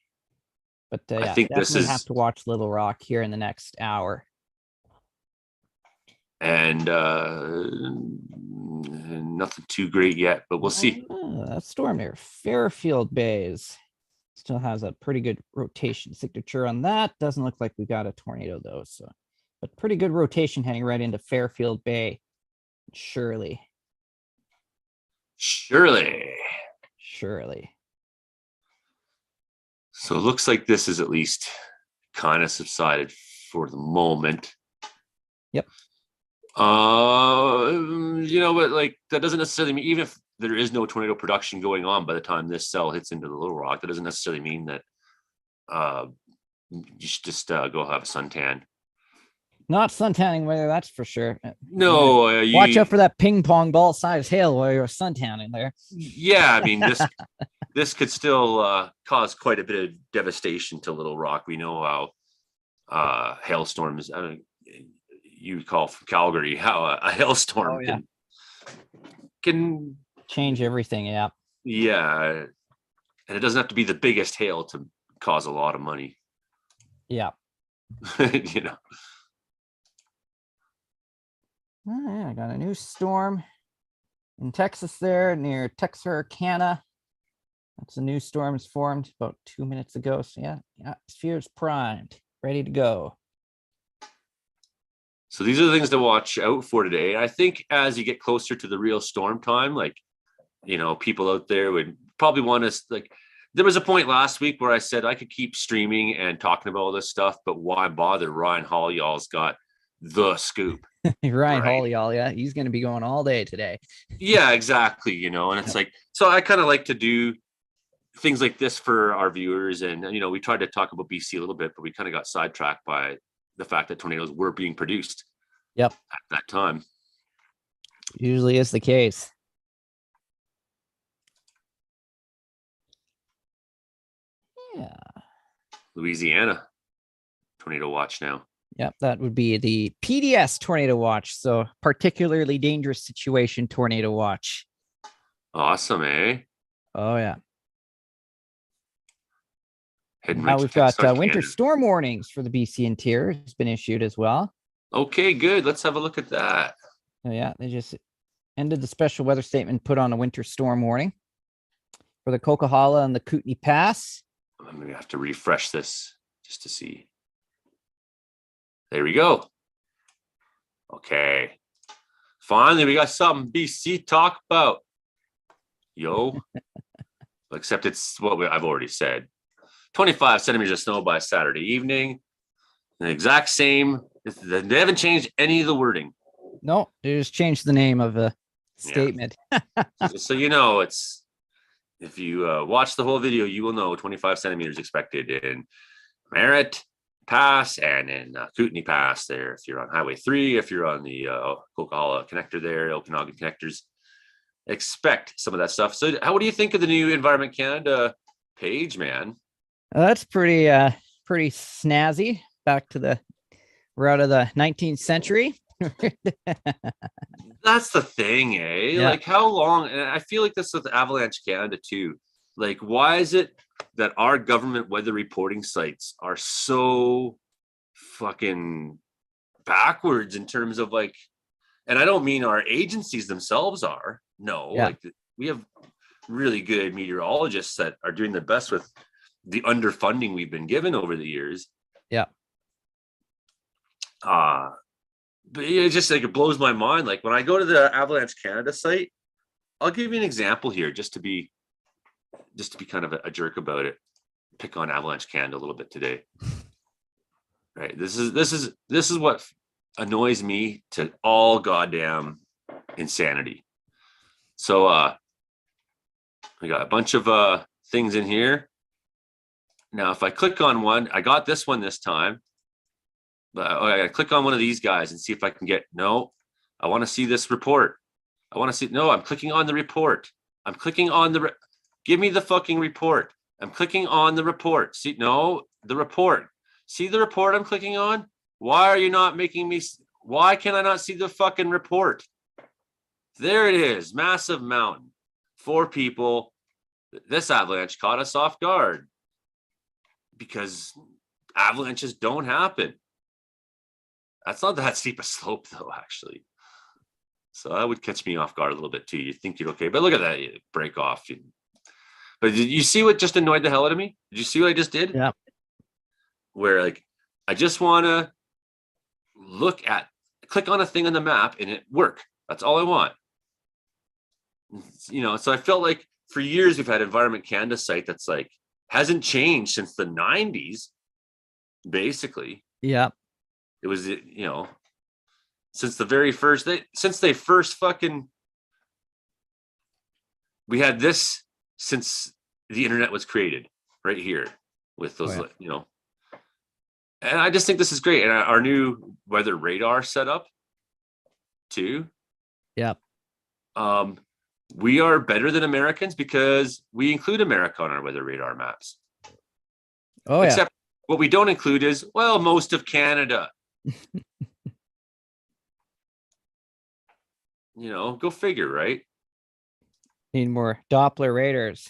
But I think this is have to watch Little Rock here in the next hour. And nothing too great yet, but we'll see. That storm near Fairfield Bays still has a pretty good rotation signature on that. Doesn't look like we got a tornado though, so but pretty good rotation heading right into Fairfield Bay. Surely. So it looks like this is at least kind of subsided for the moment. Yep. But like that doesn't necessarily mean, even if there is no tornado production going on by the time this cell hits into the Little Rock, that doesn't necessarily mean that you should just go have a suntan. Not suntanning weather, that's for sure. No, watch out for that ping pong ball size hail while you're suntanning there. Yeah, I mean this could still cause quite a bit of devastation to Little Rock. We know how hailstorms. You recall from Calgary how a hailstorm can change everything. Yeah. Yeah, and it doesn't have to be the biggest hail to cause a lot of money. Yeah. I got a new storm in Texas there near Texarkana. That's a new storm is formed about 2 minutes ago. So yeah, sphere's primed, ready to go. So these are the things to watch out for today. I think as you get closer to the real storm time, like, people out there would probably want us, like, there was a point last week where I said I could keep streaming and talking about all this stuff, but why bother? Ryan Holleyall's got the scoop. Ryan Holleyall, yeah, he's going to be going all day today. Yeah, exactly. And it's like, so I kind of like to do things like this for our viewers. And, we tried to talk about BC a little bit, but we kind of got sidetracked by the fact that tornadoes were being produced. Yep. At that time. Usually is the case. Yeah. Louisiana tornado watch now. Yep, that would be the PDS tornado watch. So particularly dangerous situation tornado watch. Awesome, eh? Oh yeah. Heading right Now to we've got Texas, winter Canada. storm warnings for the BC interior has been issued as well. Okay, good. Let's have a look at that. Oh, yeah, they just ended the special weather statement, put on a winter storm warning for the Coquihalla and the Kootenay Pass. I'm going to have to refresh this just to see. There we go. Okay. Finally, we got something BC talk about. Yo. Except it's what I've already said. 25 centimeters of snow by Saturday evening. The exact same. They haven't changed any of the wording. No, they just changed the name of the statement. So you know, it's if you watch the whole video, you will know 25 centimeters expected in Merritt Pass and in Kootenay Pass there. If you're on Highway 3, if you're on the Coquihalla connector there, Okanagan connectors, expect some of that stuff. So what do you think of the new Environment Canada page, man? That's pretty snazzy. Back to we're out of the 19th century. That's the thing, eh? Yeah. Like how long, and I feel like this with Avalanche Canada too. Like, why is it that our government weather reporting sites are so fucking backwards in terms of like, and I don't mean our agencies themselves are. No, Yeah. like we have really good meteorologists that are doing their best with the underfunding we've been given over the years. Yeah. But it just like it blows my mind. Like when I go to the Avalanche Canada site, I'll give you an example here just to be kind of a jerk about it. Pick on Avalanche Canada a little bit today. Right. This is what annoys me to all goddamn insanity. So we got a bunch of things in here. Now, if I click on one, I got this one this time. But I gotta click on one of these guys and see if I can get, no, I want to see this report. I want to see, no, I'm clicking on the report. I'm clicking on give me the fucking report. I'm clicking on the report. See, no, the report. See the report I'm clicking on? Why are you not making me, why can I not see the fucking report? There it is, massive mountain. 4 people. This avalanche caught us off guard because avalanches don't happen. That's not that steep a slope, though, actually. So that would catch me off guard a little bit, too. You think you're okay, but look at that. You break off. But did you see what just annoyed the hell out of me? Did you see what I just did? Yeah. Where, like, I just want to click on a thing on the map and it work. That's all I want. You know, so I felt like for years we've had Environment Canada site that's like, hasn't changed since the 90s, basically. Yeah. It was, you know, since the very first, we had this since the internet was created right here with those, you know, and I just think this is great. And our new weather radar setup too. Yeah. We are better than Americans because we include America on our weather radar maps. Oh, Except what we don't include is, well, most of Canada. You know, go figure, right? Need more Doppler radars.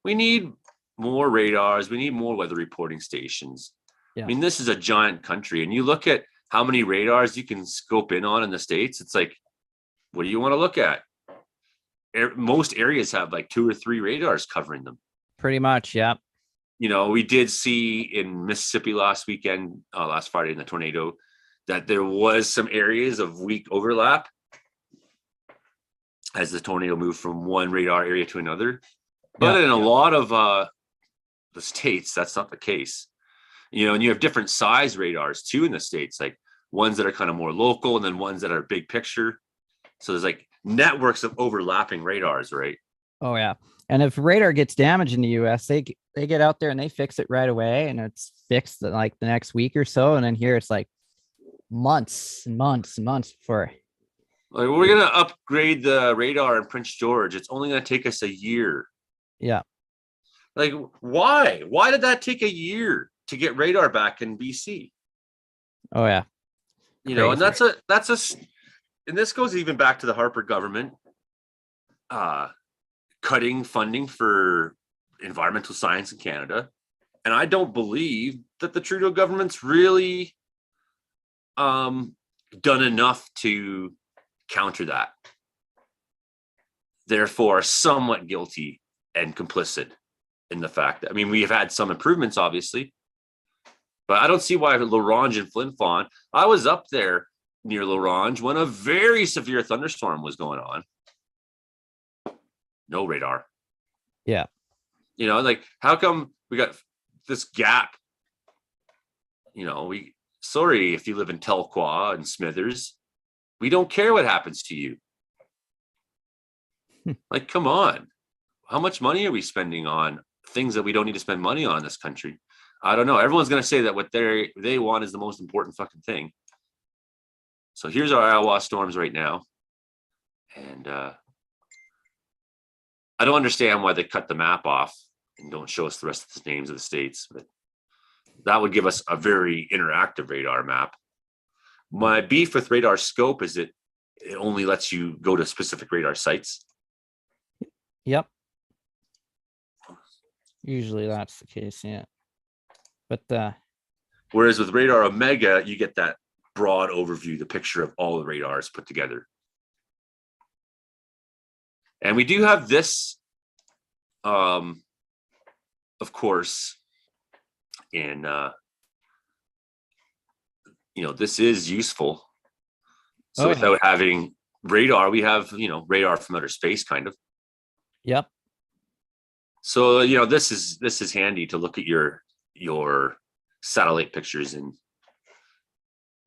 We need more radars. We need more weather reporting stations. Yeah. I mean, this is a giant country, and you look at how many radars you can scope in on in the States. It's like, what do you want to look at? Most areas have like 2 or 3 radars covering them. Pretty much, yeah. You know, we did see in Mississippi last Friday in the tornado, that there was some areas of weak overlap as the tornado moved from one radar area to another. But in a lot of the States, that's not the case. You know, and you have different size radars too in the States, like ones that are kind of more local and then ones that are big picture. So there's like networks of overlapping radars, right? Oh, yeah. And if radar gets damaged in the US, they get out there and they fix it right away, and it's fixed like the next week or so. And then here it's like months and months and months before. Like, we're going to upgrade the radar in Prince George. It's only going to take us a year. Yeah. Like, why? Why did that take a year to get radar back in BC? Oh, yeah. You know, and and this goes even back to the Harper government cutting funding for environmental science in Canada. And I don't believe that the Trudeau government's really done enough to counter that. Therefore, somewhat guilty and complicit in the fact that, I mean, we have had some improvements, obviously, but I don't see why L'Orange and Flin Flon. I was up there near L'Orange when a very severe thunderstorm was going on. No radar. Yeah. You know, like, how come we got this gap? You know, sorry if you live in Telqua and Smithers, we don't care what happens to you. Like, come on. How much money are we spending on things that we don't need to spend money on in this country? I don't know. Everyone's going to say that what they want is the most important fucking thing. So here's our Iowa storms right now. And I don't understand why they cut the map off and don't show us the rest of the names of the states, but that would give us a very interactive radar map. My beef with radar scope is that it only lets you go to specific radar sites. Yep. Usually that's the case, yeah. But whereas with Radar Omega, you get that broad overview, the picture of all the radars put together. And we do have this, of course, in this is useful. So without having radar, we have, radar from outer space kind of. Yep. So, this is handy to look at your satellite pictures. And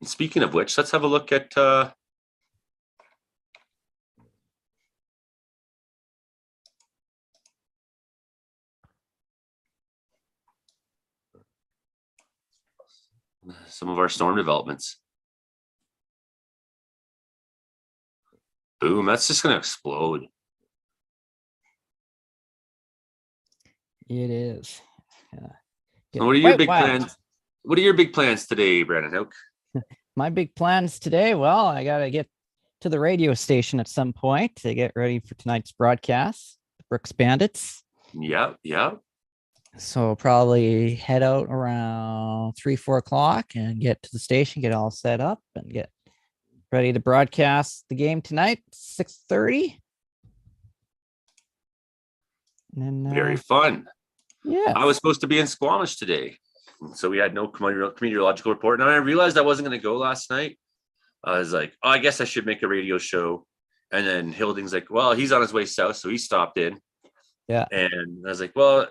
speaking of which, let's have a look at some of our storm developments. Boom, that's just going to explode. It is. What are your big plans? What are your big plans today, Brandon Hoke? My big plans today, well, I got to get to the radio station at some point to get ready for tonight's broadcast, the Brooks Bandits. Yeah. So probably head out around 3-4 o'clock and get to the station, get all set up and get ready to broadcast the game tonight, 6:30. And then, very fun. Yeah. I was supposed to be in Squamish today, so we had no meteorological report. And I realized I wasn't going to go last night. I was like, I guess I should make a radio show. And then Hilding's like, well, he's on his way south, so he stopped in. Yeah. And I was like, well,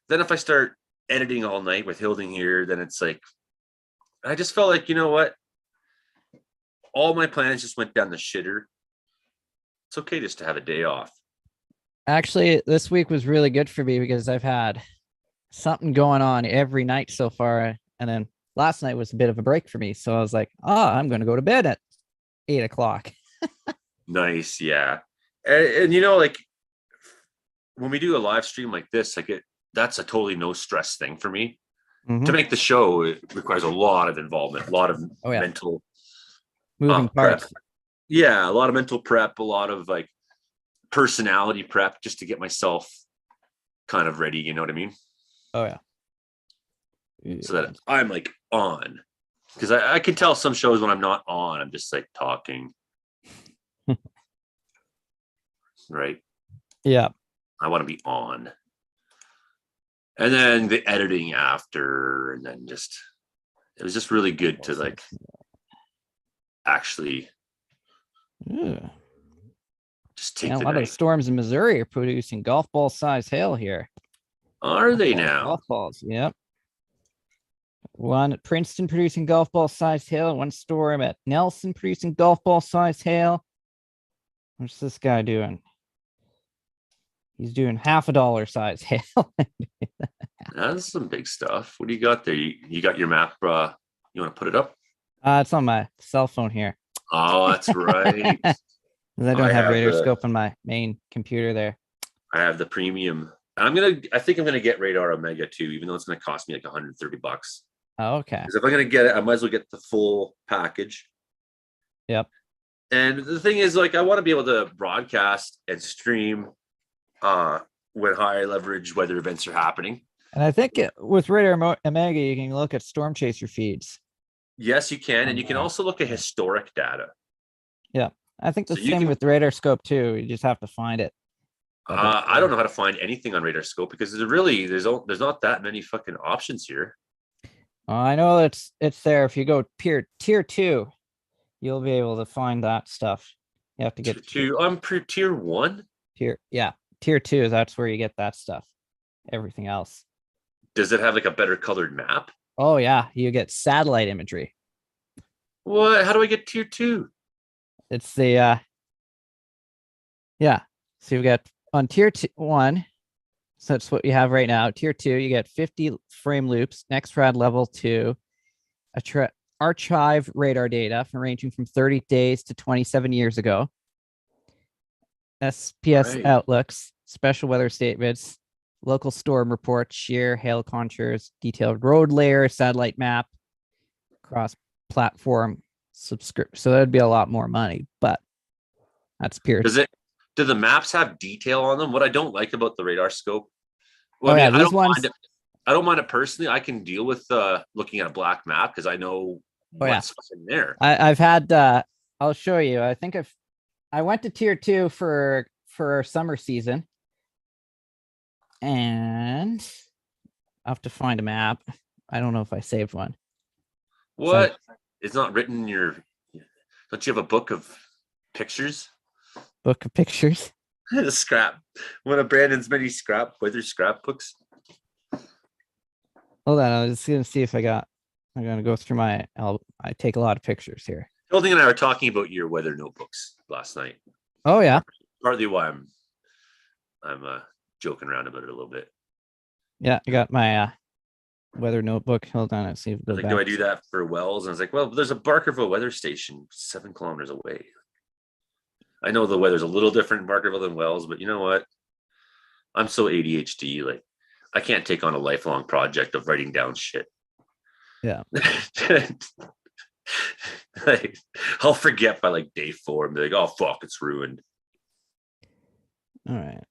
then if I start editing all night with Hilding here, then it's like, I just felt like, you know what? All my plans just went down the shitter. It's okay just to have a day off. Actually, this week was really good for me because I've had something going on every night so far. And then last night was a bit of a break for me. So I was like, I'm going to go to bed at 8 o'clock. Nice. Yeah. And like when we do a live stream like this, that's a totally no stress thing for me. Mm-hmm. To make the show, it requires a lot of involvement, a lot of mental moving parts. Prep. Yeah. A lot of mental prep, a lot of like personality prep just to get myself kind of ready. You know what I mean? Oh yeah. So that I'm like on, because I can tell some shows when I'm not on, I'm just like talking. Right. Yeah. I want to be on. And then the editing after, and then it was just really good to like actually just take a lot night. of storms in Missouri are producing golf ball size hail here. Are they now? Golf balls, yep. One at Princeton producing golf ball size hail. One storm at Nelson producing golf ball size hail. What's this guy doing? He's doing $50 size hail. That's some big stuff. What do you got there? You got your map. You want to put it up? It's on my cell phone here. Oh, that's right. I don't have radar scope on my main computer there. I have the premium. I think I'm gonna get Radar Omega too, even though it's gonna cost me like $130. Oh, okay. Because if I'm gonna get it, I might as well get the full package. Yep. And the thing is, like, I want to be able to broadcast and stream when high leverage weather events are happening. And I think with Radar Omega, you can look at storm chaser feeds. Yes, you can, and you can Yeah. also look at historic data. Yeah. I think the So you same can. with Radar Scope too. You just have to find it. I don't know how to find anything on Radar Scope because there's not that many fucking options here. I know it's there. If you go tier 2, you'll be able to find that stuff. You have to get I'm tier 1. tier 2. That's where you get that stuff. Everything else. Does it have like a better colored map? Oh yeah, you get satellite imagery. What? How do I get tier 2? It's the yeah. So you've got on tier 1. So that's what you have right now. Tier 2, you get 50 frame loops, next rad level 2, archive radar data ranging from 30 days to 27 years ago. SPS outlooks, special weather statements, local storm reports, shear, hail contours, detailed road layer, satellite map, cross-platform subscription. So that'd be a lot more money, but that's pure. Do the maps have detail on them? What I don't like about the Radar Scope. Well, Oh, I yeah, mean, these ones. I don't mind it personally. I can deal with looking at a black map because I know what's fucking there. I've had. I'll show you. I think I went to tier 2 for summer season, and I have to find a map. I don't know if I saved one. What? It's not written in your. Don't you have a book of pictures? Book of pictures. The scrap. One of Brandon's many weather scrapbooks. Hold on, I was just gonna see if I'm gonna go through my. I take a lot of pictures here. Holding and I were talking about your weather notebooks last night. Oh yeah. Partly why I'm joking around about it a little bit. Yeah, I got my weather notebook. Hold on, let's see if I was like, do I do that for Wells? And I was like, well, there's a Barkerville weather station 7 kilometers away. I know the weather's a little different in Barkerville than Wells, but you know what? I'm so ADHD, like I can't take on a lifelong project of writing down shit. Yeah. Like, I'll forget by like day 4 and be like, oh fuck, it's ruined. All right.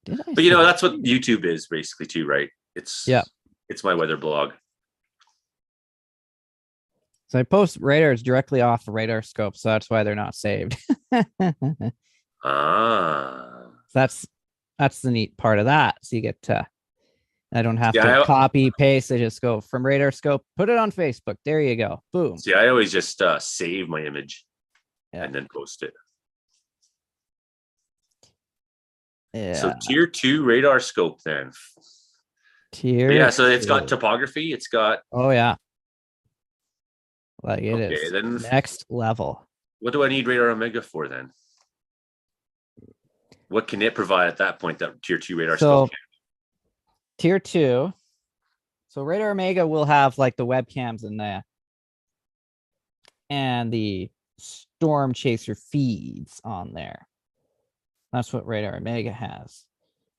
But you know, that's what YouTube is basically too, right? It's my weather blog. So I post radars directly off the Radar Scope, so that's why they're not saved. That's the neat part of that. So you get to, I don't have to copy paste. I just go from Radar Scope, put it on Facebook. There you go. Boom. See, I always just save my image and then post it. Yeah. So tier 2 Radar Scope then. So it's got topography. It's got. Oh yeah. Like it is then next level. What do I need Radar Omega for then? What can it provide at that point that tier 2 Radar Scope can? Tier 2. So Radar Omega will have like the webcams in there and the storm chaser feeds on there. That's what Radar Omega has.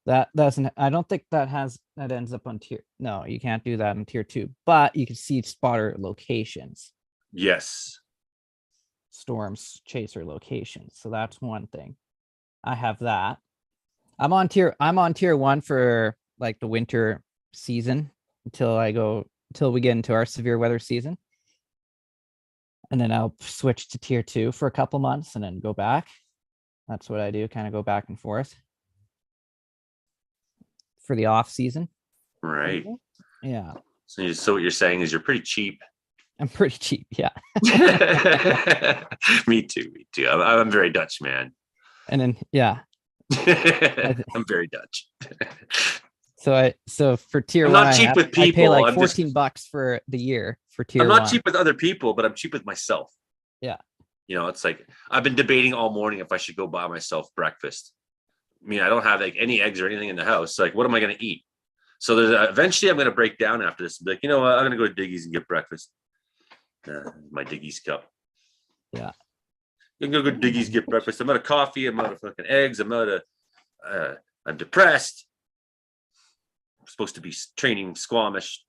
That doesn't, I don't think that ends up on tier. No, you can't do that in tier 2, but you can see spotter locations. Yes. Storms chaser locations. So that's one thing. I have that. I'm on tier 1 for like the winter season until we get into our severe weather season. And then I'll switch to tier 2 for a couple months and then go back. That's what I do, kind of go back and forth for the off season. Right. Yeah. So what you're saying is you're pretty cheap. I'm pretty cheap. Yeah. Me too. I'm very Dutch, man. And then, yeah. I'm very Dutch. So for tier 1, I'm not cheap with people. I pay like $14 for the year for tier 1. I'm not cheap with other people, but I'm cheap with myself. Yeah. You know, it's like I've been debating all morning if I should go buy myself breakfast. I mean, I don't have like any eggs or anything in the house. Like, what am I going to eat? So eventually I'm going to break down after this and be like, you know what? I'm going to go to Diggy's and get breakfast. My Diggy's cup. Yeah. I'm going to go to Diggy's, get breakfast. I'm out of coffee. I'm out of fucking eggs. I'm depressed. I'm supposed to be training Squamish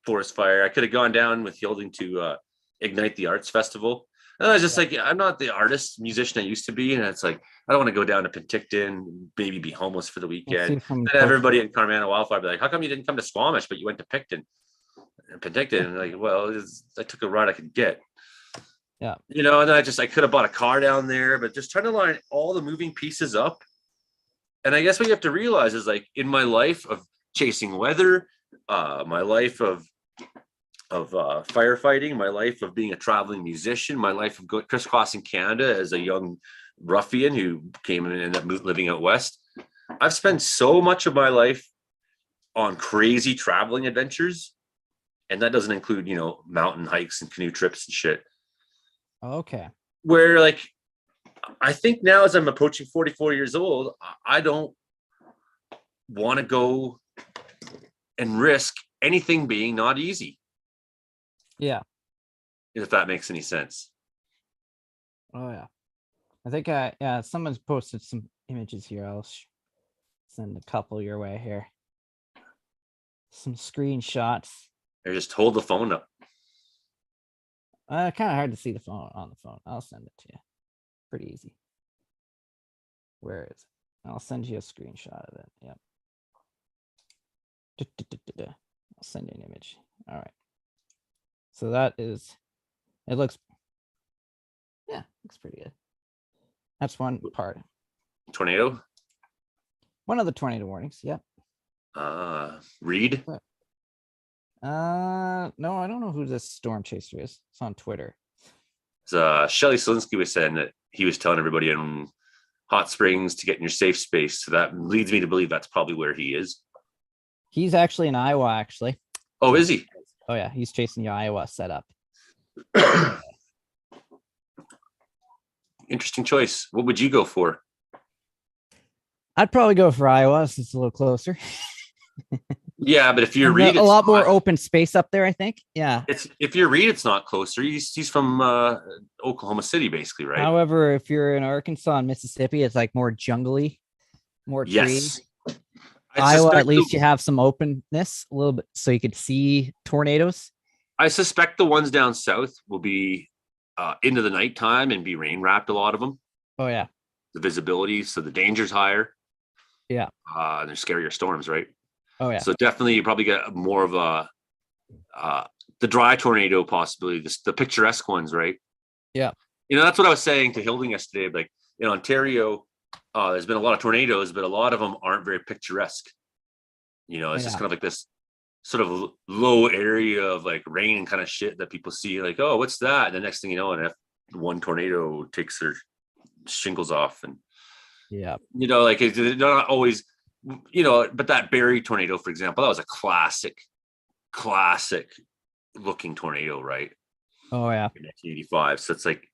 forest fire. I could have gone down with Hilding to Ignite the Arts Festival. And I was just like, I'm not the artist musician I used to be. And it's like, I don't want to go down to Penticton, maybe be homeless for the Let's see weekend. if I'm And everybody in Carmana Wildfire be like, how come you didn't come to Squamish, but you went to Picton and Penticton? And like, well, I took a ride I could get. Yeah. You know, and then I could have bought a car down there, but just trying to line all the moving pieces up. And I guess what you have to realize is like in my life of chasing weather, my life of firefighting, my life of being a traveling musician, my life of crisscrossing Canada as a young ruffian who came and ended up living out west. I've spent so much of my life on crazy traveling adventures, and that doesn't include, you know, mountain hikes and canoe trips and shit. Okay. Where like, I think now as I'm approaching 44 years old, I don't want to go and risk anything being not easy. Yeah. If that makes any sense. Oh yeah. I think someone's posted some images here. I'll send a couple your way here. Some screenshots. Or just hold the phone up. Kind of hard to see the phone on the phone. I'll send it to you. Pretty easy. Where is it? I'll send you a screenshot of it. Yep. I'll send you an image. All right. So that is, it looks pretty good. That's one part. Tornado? One of the tornado warnings. Yep. Reed? No, I don't know who this storm chaser is. It's on Twitter. Shelly Selinsky was saying that he was telling everybody in Hot Springs to get in your safe space. So that leads me to believe that's probably where he is. He's actually in Iowa, actually. Oh, is he? Oh yeah, he's chasing the Iowa setup. Interesting choice. What would you go for? I'd probably go for Iowa since it's a little closer. Yeah, but if you're Reed, a lot more open space up there, I think. Yeah. If you're Reed, it's not closer. He's from Oklahoma City, basically, right? However, if you're in Arkansas and Mississippi, it's like more jungly, more trees. Yes. Iowa, at least you have some openness a little bit, so you could see tornadoes. I suspect the ones down south will be into the nighttime and be rain wrapped. A lot of them. Oh yeah. The visibility, so the danger's higher. Yeah. And there's scarier storms, right? Oh yeah. So definitely you probably get more of the dry tornado possibility, the picturesque ones, right? Yeah. You know, that's what I was saying to Hilding yesterday. Like in Ontario, there's been a lot of tornadoes, but a lot of them aren't very picturesque. You know, it's just kind of like this sort of low area of like rain and kind of shit that people see like, oh, what's that? And the next thing you know, one tornado takes their shingles off. And, yeah, you know, like they're not always, you know, but that Barrie tornado, for example, that was a classic looking tornado, right? Oh yeah. In 1985. So it's like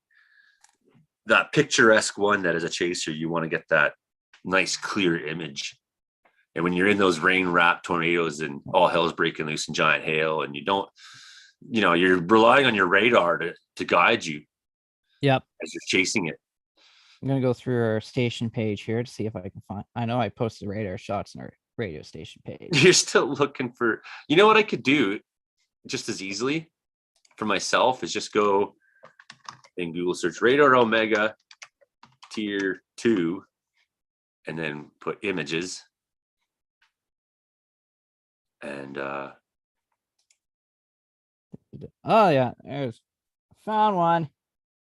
that picturesque one that as a chaser, you want to get that nice clear image. And when you're in those rain wrapped tornadoes and all hell's breaking loose in giant hail, and you don't, you know, you're relying on your radar to guide you. Yep. As you're chasing it. I'm gonna go through our station page here to see if I can find. I know I posted radar shots on our radio station page. You're still looking for. You know what I could do, just as easily, for myself, is just go and Google search radar Omega tier 2, and then put images. And oh yeah, there's found one.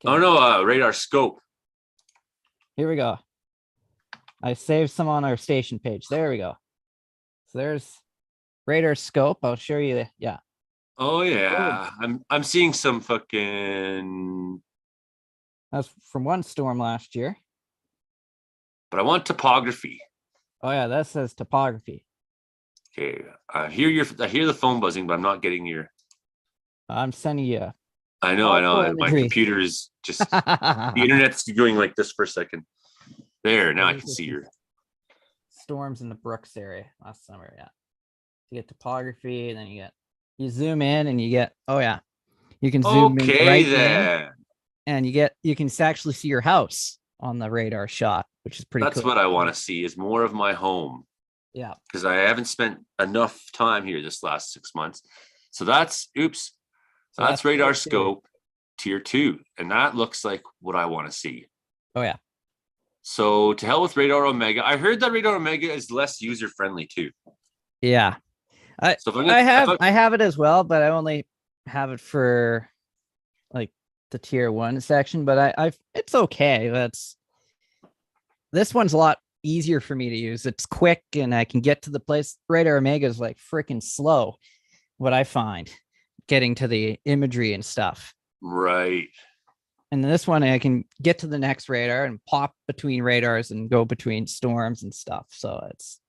Okay. Oh no, radar scope. Here we go. I saved some on our station page. There we go. So there's radar scope. I'll show you. Yeah. Oh yeah, I'm seeing some fucking. That's from one storm last year. But I want topography. Oh yeah, that says topography. Okay, I hear the phone buzzing, but I'm not getting your. I'm sending you. I know. My computer is just the internet's going like this for a second. There, now I can see your storms in the Brooks area last summer. Yeah, you get topography, and then you zoom in, and you get you can zoom in right in, and you can actually see your house on the radar shot, which is pretty. That's cool. what I want to see is more of my home. Yeah, because I haven't spent enough time here this last 6 months. So that's radar scope. tier 2, and that looks like what I want to see. Oh yeah. So to hell with Radar Omega. I heard that Radar Omega is less user friendly too. Yeah. So I have it as well, but I only have it for like the tier 1 section, but it's okay. This one's a lot easier for me to use. It's quick and I can get to the place. Radar Omega is like freaking slow, what I find, getting to the imagery and stuff. Right. And then this one, I can get to the next radar and pop between radars and go between storms and stuff. So it's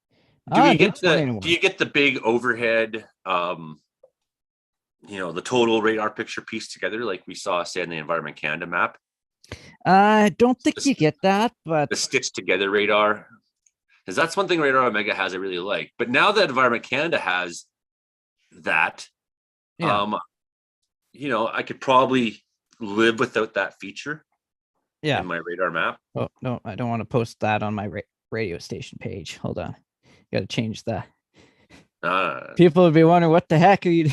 do you get the big overhead the total radar picture piece together like we saw, say, in the Environment Canada map? I don't think you get that, but the stitched together radar, because that's one thing Radar Omega has I really like. But now that Environment Canada has that, I could probably live without that feature in my radar map. Oh no, I don't want to post that on my radio station page. Hold on, got to change that. People would be wondering what the heck are you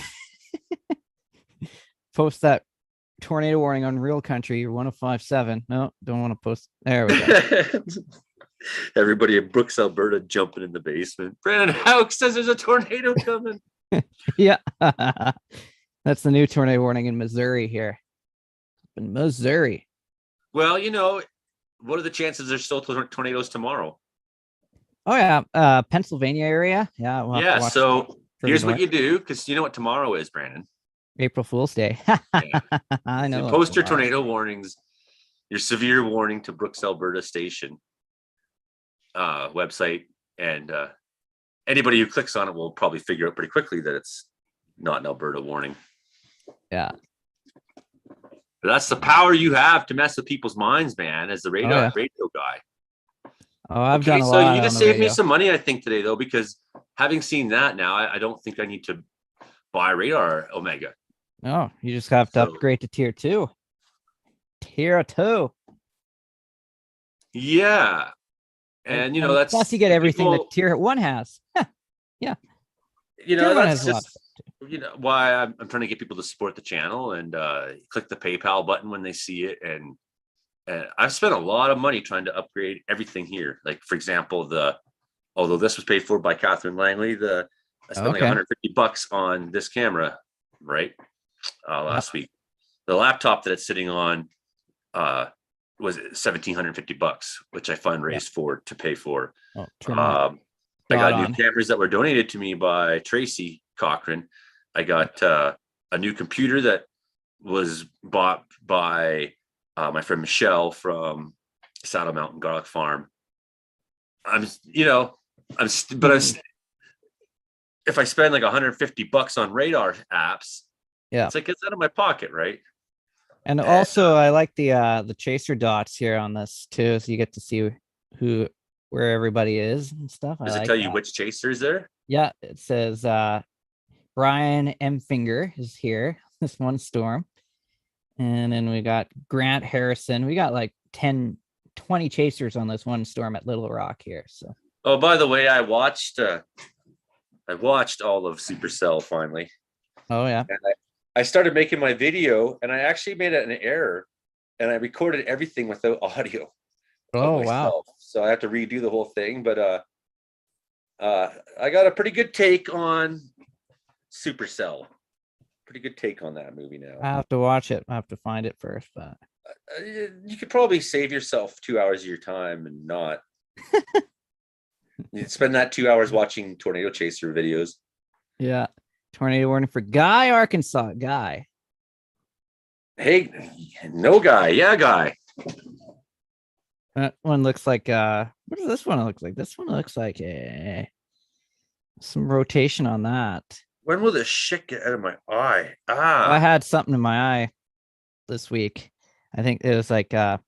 post that tornado warning on Real Country 105.7. No, don't want to post. There we go. Everybody in Brooks, Alberta, jumping in the basement. Brandon Houck says there's a tornado coming. Yeah, that's the new tornado warning in Missouri here. In Missouri. Well, what are the chances there's still tornadoes tomorrow? Oh yeah, Pennsylvania area. Yeah. We'll so here's what you do, because you know what tomorrow is, Brandon. April Fool's Day. Yeah. I know. You post your tornado warnings, your severe warning to Brooks, Alberta station website, and anybody who clicks on it will probably figure out pretty quickly that it's not an Alberta warning. Yeah. But that's the power you have to mess with people's minds, man, as the radio guy. Oh, I've done a lot. So you just saved me some money, I think, today, though, because having seen that now, I don't think I need to buy Radar Omega. No, you just have to upgrade to tier 2. Tier 2. Yeah. And that's plus you get everything that tier 1 has. Yeah. That's just why I'm trying to get people to support the channel and click the PayPal button when they see it. And I've spent a lot of money trying to upgrade everything here. Like, for example, although this was paid for by Catherine Langley, I spent like $150 on this camera, right? Last week. The laptop that it's sitting on was $1,750, which I fundraised to pay for. I got new cameras that were donated to me by Tracy Cochran. I got a new computer that was bought by my friend Michelle from Saddle Mountain Garlic Farm. If I spend like $150 on radar apps, it's like it's out of my pocket, right? And also, I like the chaser dots here on this too, so you get to see where everybody is and stuff. Does it tell you which chasers there? Yeah, it says Brian M. Finger is here. This one storm, and then we got Grant Harrison. We got like 10, 20 chasers on this one storm at Little Rock here. So. Oh, by the way, I watched all of Supercell finally. Oh yeah. And I started making my video, and I actually made an error, and I recorded everything without audio. Oh wow! So I have to redo the whole thing, but I got a pretty good take on Supercell. Pretty good take on that movie now. I have to watch it. I have to find it first, but you could probably save yourself 2 hours of your time and not. You'd spend that 2 hours watching tornado chaser videos. Yeah. Tornado warning for Guy, Arkansas. Guy. Hey, no Guy. Yeah, Guy. That one looks like what does this one look like? This one looks like some rotation on that. When will this shit get out of my eye? I had something in my eye this week. I think it was like what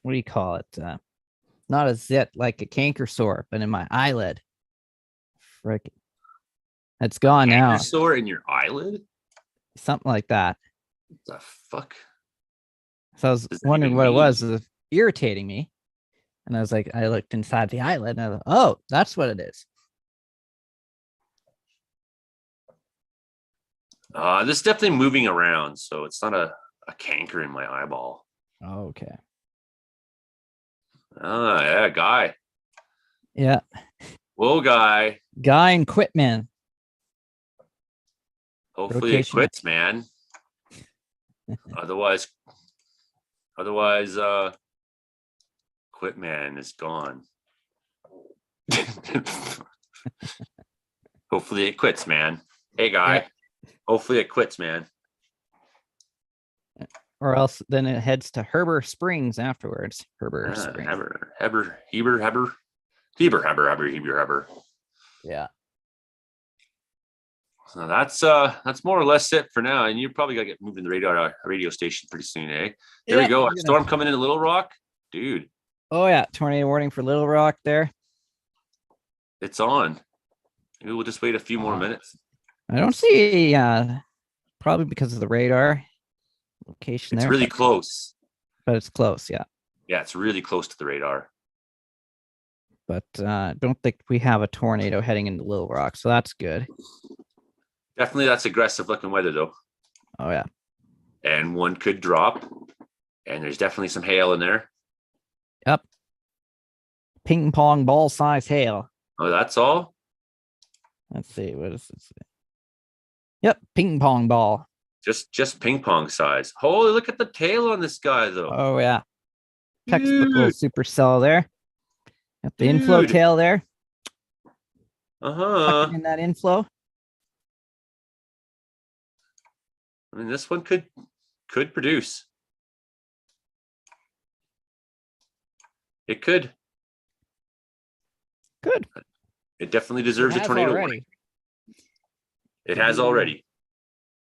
do you call it? Not a zit, like a canker sore, but in my eyelid. Frick. It's gone now. Sore in your eyelid? Something like that. What the fuck? So I was wondering what it was. It was irritating me. And I was like, I looked inside the eyelid and I was like, oh, that's what it is. This is definitely moving around. So it's not a canker in my eyeball. Okay. Ah, yeah, guy. Yeah. Whoa, guy. Guy and Quitman. Hopefully it Rotation. quits, man. Otherwise, Quitman is gone. Hopefully it quits, man. Hey, guy. Yeah. Hopefully it quits, man. Or else then it heads to Heber Springs afterwards. Heber Springs. Heber. Yeah. So that's more or less it for now. And you probably gotta get moving the radio station pretty soon, eh? There we go. A storm coming into Little Rock, dude. Oh yeah, tornado warning for Little Rock there. It's on. Maybe we'll just wait a few more minutes. I don't see probably because of the radar location It's there. really close. But it's close, yeah. Yeah, it's really close to the radar. But don't think we have a tornado heading into Little Rock, so that's good. Definitely that's aggressive looking weather though. Oh yeah. And one could drop. And there's definitely some hail in there. Yep. Ping pong ball size hail. Oh, that's all? Let's see. What does it say? Yep, ping pong ball. Just ping pong size. Holy, look at the tail on this guy though. Oh yeah. Textbook little supercell there. Got the inflow tail there. Uh-huh. In that inflow. I mean, this one could produce. It could. Good. It definitely deserves a tornado warning. It has already.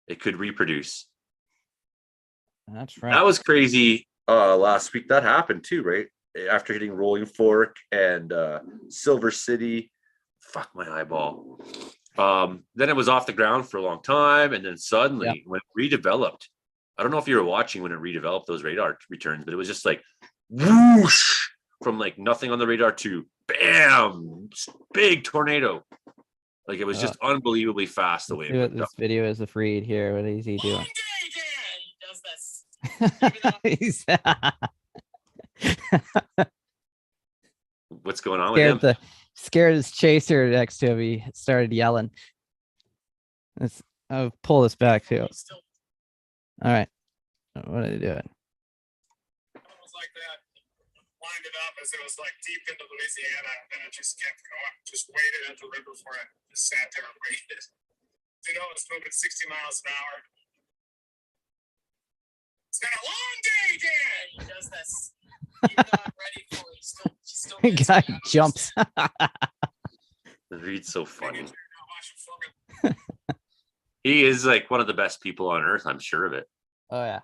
It could reproduce. That's right. That was crazy last week. That happened too, right? After hitting Rolling Fork and Silver City. Fuck my eyeball. Then it was off the ground for a long time, and then suddenly when it redeveloped, I don't know if you were watching when it redeveloped those radar returns, but it was just like whoosh from like nothing on the radar to bam, big tornado. Like it was just unbelievably fast the way it moved. This video is a read here. What is he doing? He does this. What's going on with him? Scared his chaser next to him. He started yelling. I'll pull this back too. All right. What are they doing? It was like that. Lined it up as it was like deep into Louisiana, and it just kept going. Just waited at the river for it. Just sat there and waited. You know, it's moving 60 miles an hour. It's been a long day, Dan. He does this. Even though I'm ready for it, he still Guy jumps. Reed's so funny. He is like one of the best people on earth. I'm sure of it. Oh yeah.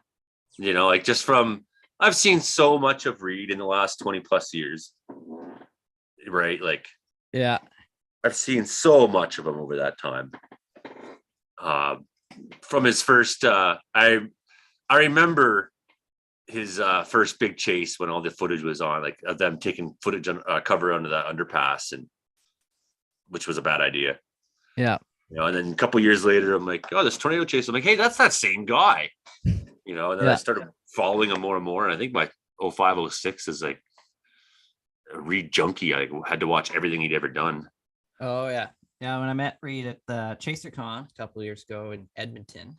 You know, like just from I've seen so much of Reed in the last 20 plus years. Right? Like, yeah. I've seen so much of him over that time. From his first I remember his first big chase when all the footage was on, like of them taking footage on cover under that underpass, and which was a bad idea. Yeah. You know, and then a couple years later, I'm like, oh, this tornado chase. I'm like, hey, that's that same guy. You know, and then I started following him more and more. And I think my 0506 is like a Reed junkie. I had to watch everything he'd ever done. Oh yeah. Yeah. When I met Reed at the ChaserCon a couple of years ago in Edmonton,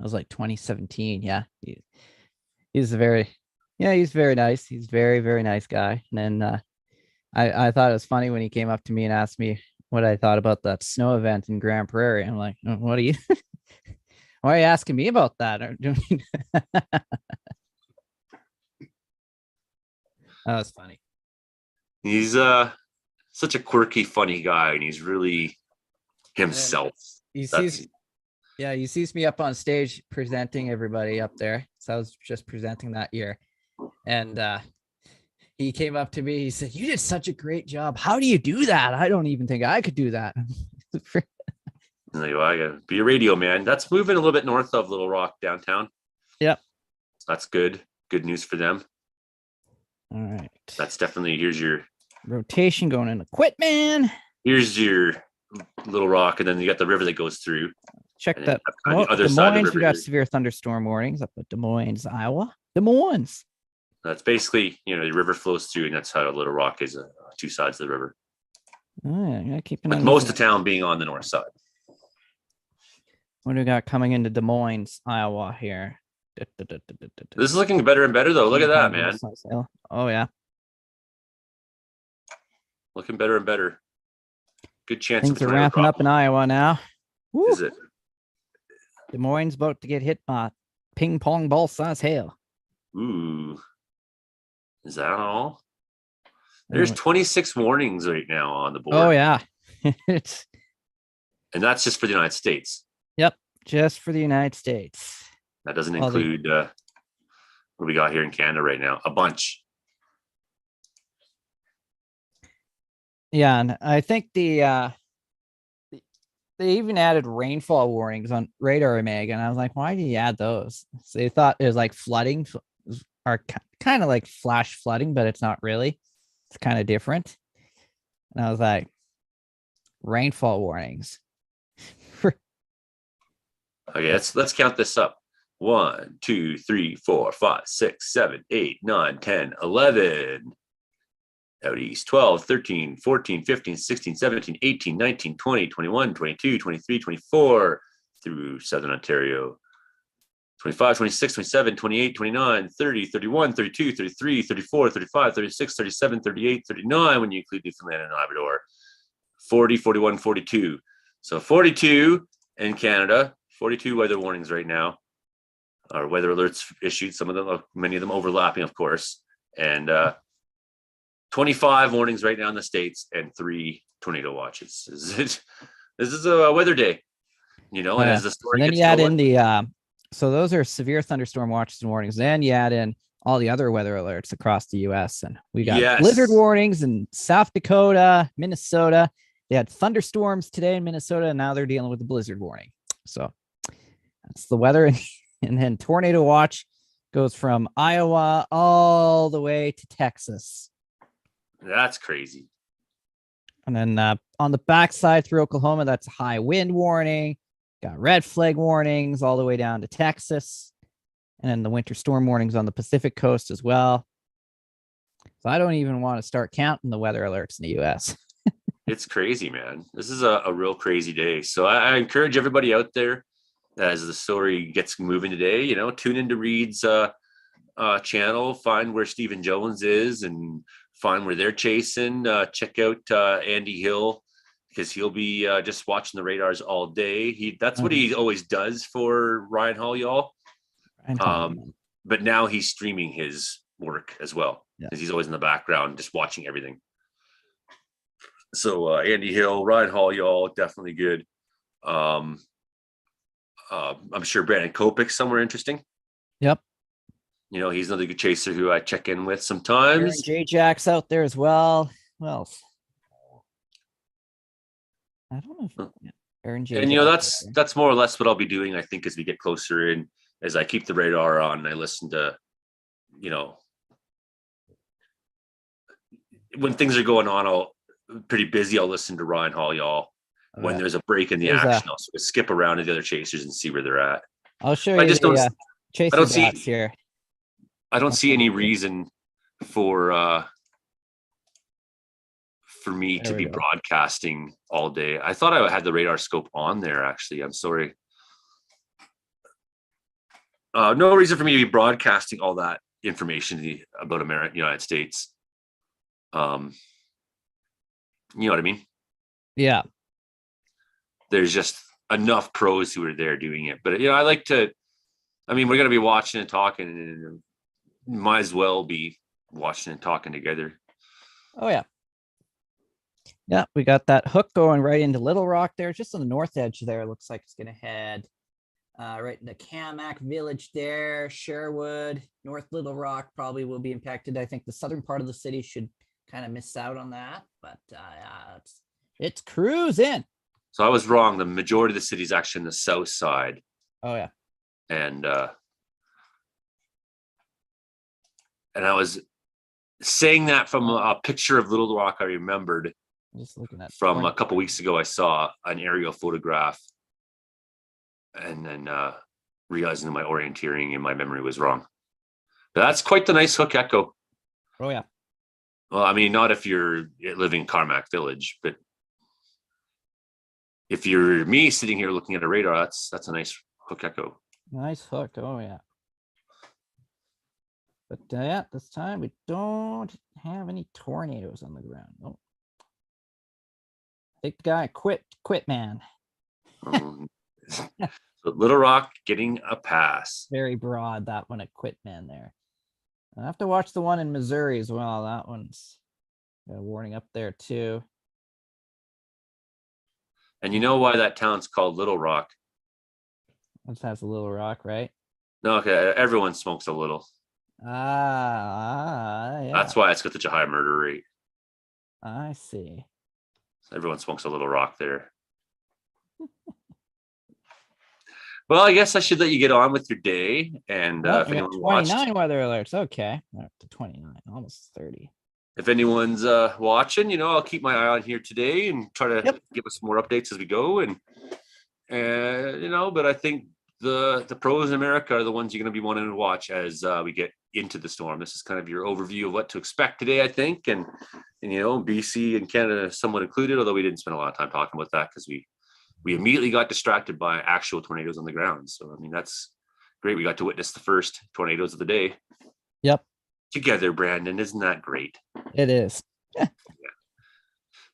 I was like 2017. Yeah. He's very nice. He's very, very nice guy. And then I thought it was funny when he came up to me and asked me what I thought about that snow event in Grand Prairie. I'm like, what are you, why are you asking me about that? That was funny. He's such a quirky, funny guy, and he's really himself. He sees me up on stage presenting everybody up there. So I was just presenting that year. And he came up to me. He said, "You did such a great job. How do you do that? I don't even think I could do that." Like, well, I gotta be a radio man. That's moving a little bit north of Little Rock downtown. Yep. So that's good. Good news for them. All right. That's definitely, here's your rotation going into Quitman. Here's your Little Rock, and then you got the river that goes through. check And then that. on the Oh, other Des side of the Moines, we river got is- severe thunderstorm warnings up at Des Moines, Iowa. Des Moines. That's basically, the river flows through, and that's how Little Rock is, two sides of the river. Oh, yeah, keep an eye With on most these. of town being on the north side. What do we got coming into Des Moines, Iowa here? This is looking better and better, though. Look at that, man. Oh, yeah. Looking better and better. Good chance Things of a are tornado ramping drop. up in Iowa now. Woo. Is it? Des Moines about to get hit by ping pong ball size hail. Ooh. Is that all? There's 26 warnings right now on the board. Oh, yeah. It's And that's just for the United States. just for the United States. That doesn't Well, include what we got here in Canada right now. A bunch. Yeah, and I think they even added rainfall warnings on radar Meg, and I was like, why do you add those? So they thought it was like flooding, or kind of like flash flooding, but it's not really. It's kind of different. And I was like, rainfall warnings. Okay, let's count this up. 1, 2, 3, 4, 5, 6, 7, 8, 9, 10, 11. Out east, 12, 13, 14, 15, 16, 17, 18, 19, 20, 21, 22, 23, 24 through Southern Ontario. 25, 26, 27, 28, 29, 30, 31, 32, 33, 34, 35, 36, 37, 38, 39 when you include Newfoundland and Labrador. 40, 41, 42. So 42 in Canada, 42 weather warnings right now, or weather alerts issued, many of them overlapping, of course. And 25 warnings right now in the States and 3 tornado watches. This is a weather day, and as the story and then gets you add going, in the so those are severe thunderstorm watches and warnings. Then you add in all the other weather alerts across the US, and we got blizzard warnings in South Dakota, Minnesota. They had thunderstorms today in Minnesota, and now they're dealing with the blizzard warning. So that's the weather. And then tornado watch goes from Iowa all the way to Texas. That's crazy. And then on the backside through Oklahoma, that's a high wind warning. Got red flag warnings all the way down to Texas. And then the winter storm warnings on the Pacific coast as well. So I don't even want to start counting the weather alerts in the US. It's crazy, man. This is a real crazy day. So I encourage everybody out there, as the story gets moving today, tune into Reed's channel, find where Stephen Jones is and find where they're chasing. Check out Andy Hill, because he'll be just watching the radars all day. That's what he always does for Ryan Hall, y'all. But now he's streaming his work as well, because he's always in the background just watching everything. So Andy Hill, Ryan Hall, y'all, definitely good. I'm sure Brandon Kopic's somewhere interesting. Yep. He's another good chaser who I check in with sometimes. J Jack's out there as well. Well, I don't know if Aaron J. And that's more or less what I'll be doing, I think, as we get closer in, as I keep the radar on and I listen to, when things are going on, pretty busy, I'll listen to Ryan Hall, y'all. When there's a break in the action, I'll sort of skip around to the other chasers and see where they're at. I'll show you. I don't see here. I don't see any reason for me to be broadcasting all day. I thought I had the radar scope on there. Actually, I'm sorry. No reason for me to be broadcasting all that information about United States. You know what I mean? Yeah. There's just enough pros who are there doing it. But, I like to, we're going to be watching and talking, and might as well be watching and talking together. Oh, yeah. Yeah, we got that hook going right into Little Rock there, just on the north edge there. Looks like it's going to head right into Camac Village there. Sherwood, North Little Rock probably will be impacted. I think the southern part of the city should kind of miss out on that, but it's cruising. So I was wrong. The majority of the city is actually in the south side. Oh, yeah. And I was saying that from a picture of Little Rock I remembered. Just looking at from a couple weeks ago. I saw an aerial photograph and then realizing that my orienteering and my memory was wrong. But that's quite the nice hook echo. Oh yeah. Well, I mean, not if you're living in Carmack Village, but if you're me sitting here looking at a radar, that's a nice hook echo. Nice hook. Oh yeah. But yeah, this time we don't have any tornadoes on the ground. Oh. I think the guy quit, man. So Little Rock getting a pass. Very broad, that one, a quit man there. I have to watch the one in Missouri as well. That one's got a warning up there too. And you know why that town's called Little Rock? This has a little rock, right? No, okay, everyone smokes a little. Yeah. That's why it's got such a high murder rate. I see. So everyone smokes a Little Rock there. Well, I guess I should let you get on with your day. And Oh, if we got anyone watched, 29 weather alerts. Okay. We're up to 29, almost 30. if anyone's watching, I'll keep my eye on here today and try to give us more updates as we go. And but I think the pros in America are the ones you're going to be wanting to watch as we get into the storm. This is kind of your overview of what to expect today, I think. And BC and Canada somewhat included, although we didn't spend a lot of time talking about that because we immediately got distracted by actual tornadoes on the ground. So, I mean, that's great. We got to witness the first tornadoes of the day. Yep. Together, Brandon. Isn't that great? It is. Yeah.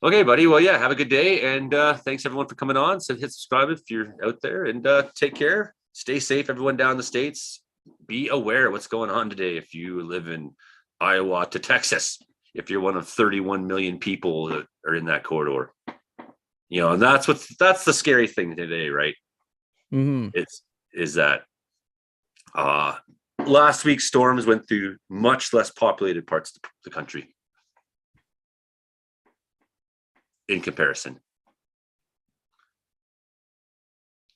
Okay, buddy. Well, yeah, have a good day. And thanks everyone for coming on. So hit subscribe if you're out there, and take care. Stay safe, everyone down in the States. Be aware of what's going on today. If you live in Iowa to Texas, if you're one of 31 million people that are in that corridor, and that's the scary thing today, right? Mm-hmm. Is that last week's storms went through much less populated parts of the country in comparison,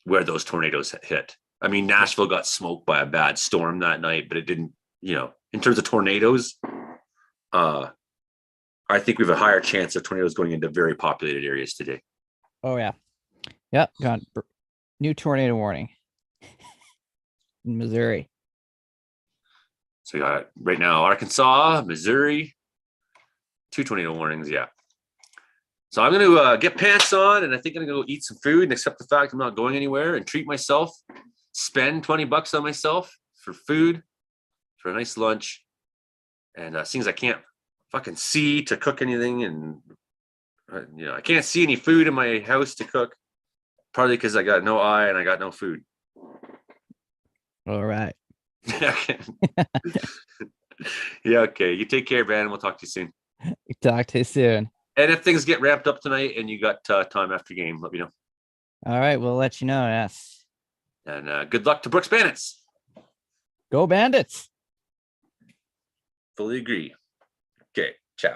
where those tornadoes hit. I mean, Nashville got smoked by a bad storm that night, but it didn't, in terms of tornadoes, I think we have a higher chance of tornadoes going into very populated areas today. Oh yeah. Yep. Got new tornado warning in Missouri. So we got right now Arkansas, Missouri, 2 tornado warnings. Yeah. So I'm going to get pants on, and I think I'm going to go eat some food and accept the fact I'm not going anywhere and treat myself, spend $20 on myself for food, for a nice lunch. And seeing as I can't fucking see to cook anything, and I can't see any food in my house to cook, partly because I got no eye and I got no food. All right. Yeah, okay. You take care, Brandon. We'll talk to you soon. Talk to you soon. And if things get ramped up tonight and you got time after game, let me know. All right, we'll let you know. Yes. And good luck to Brooks Bandits. Go Bandits. Fully agree. Okay.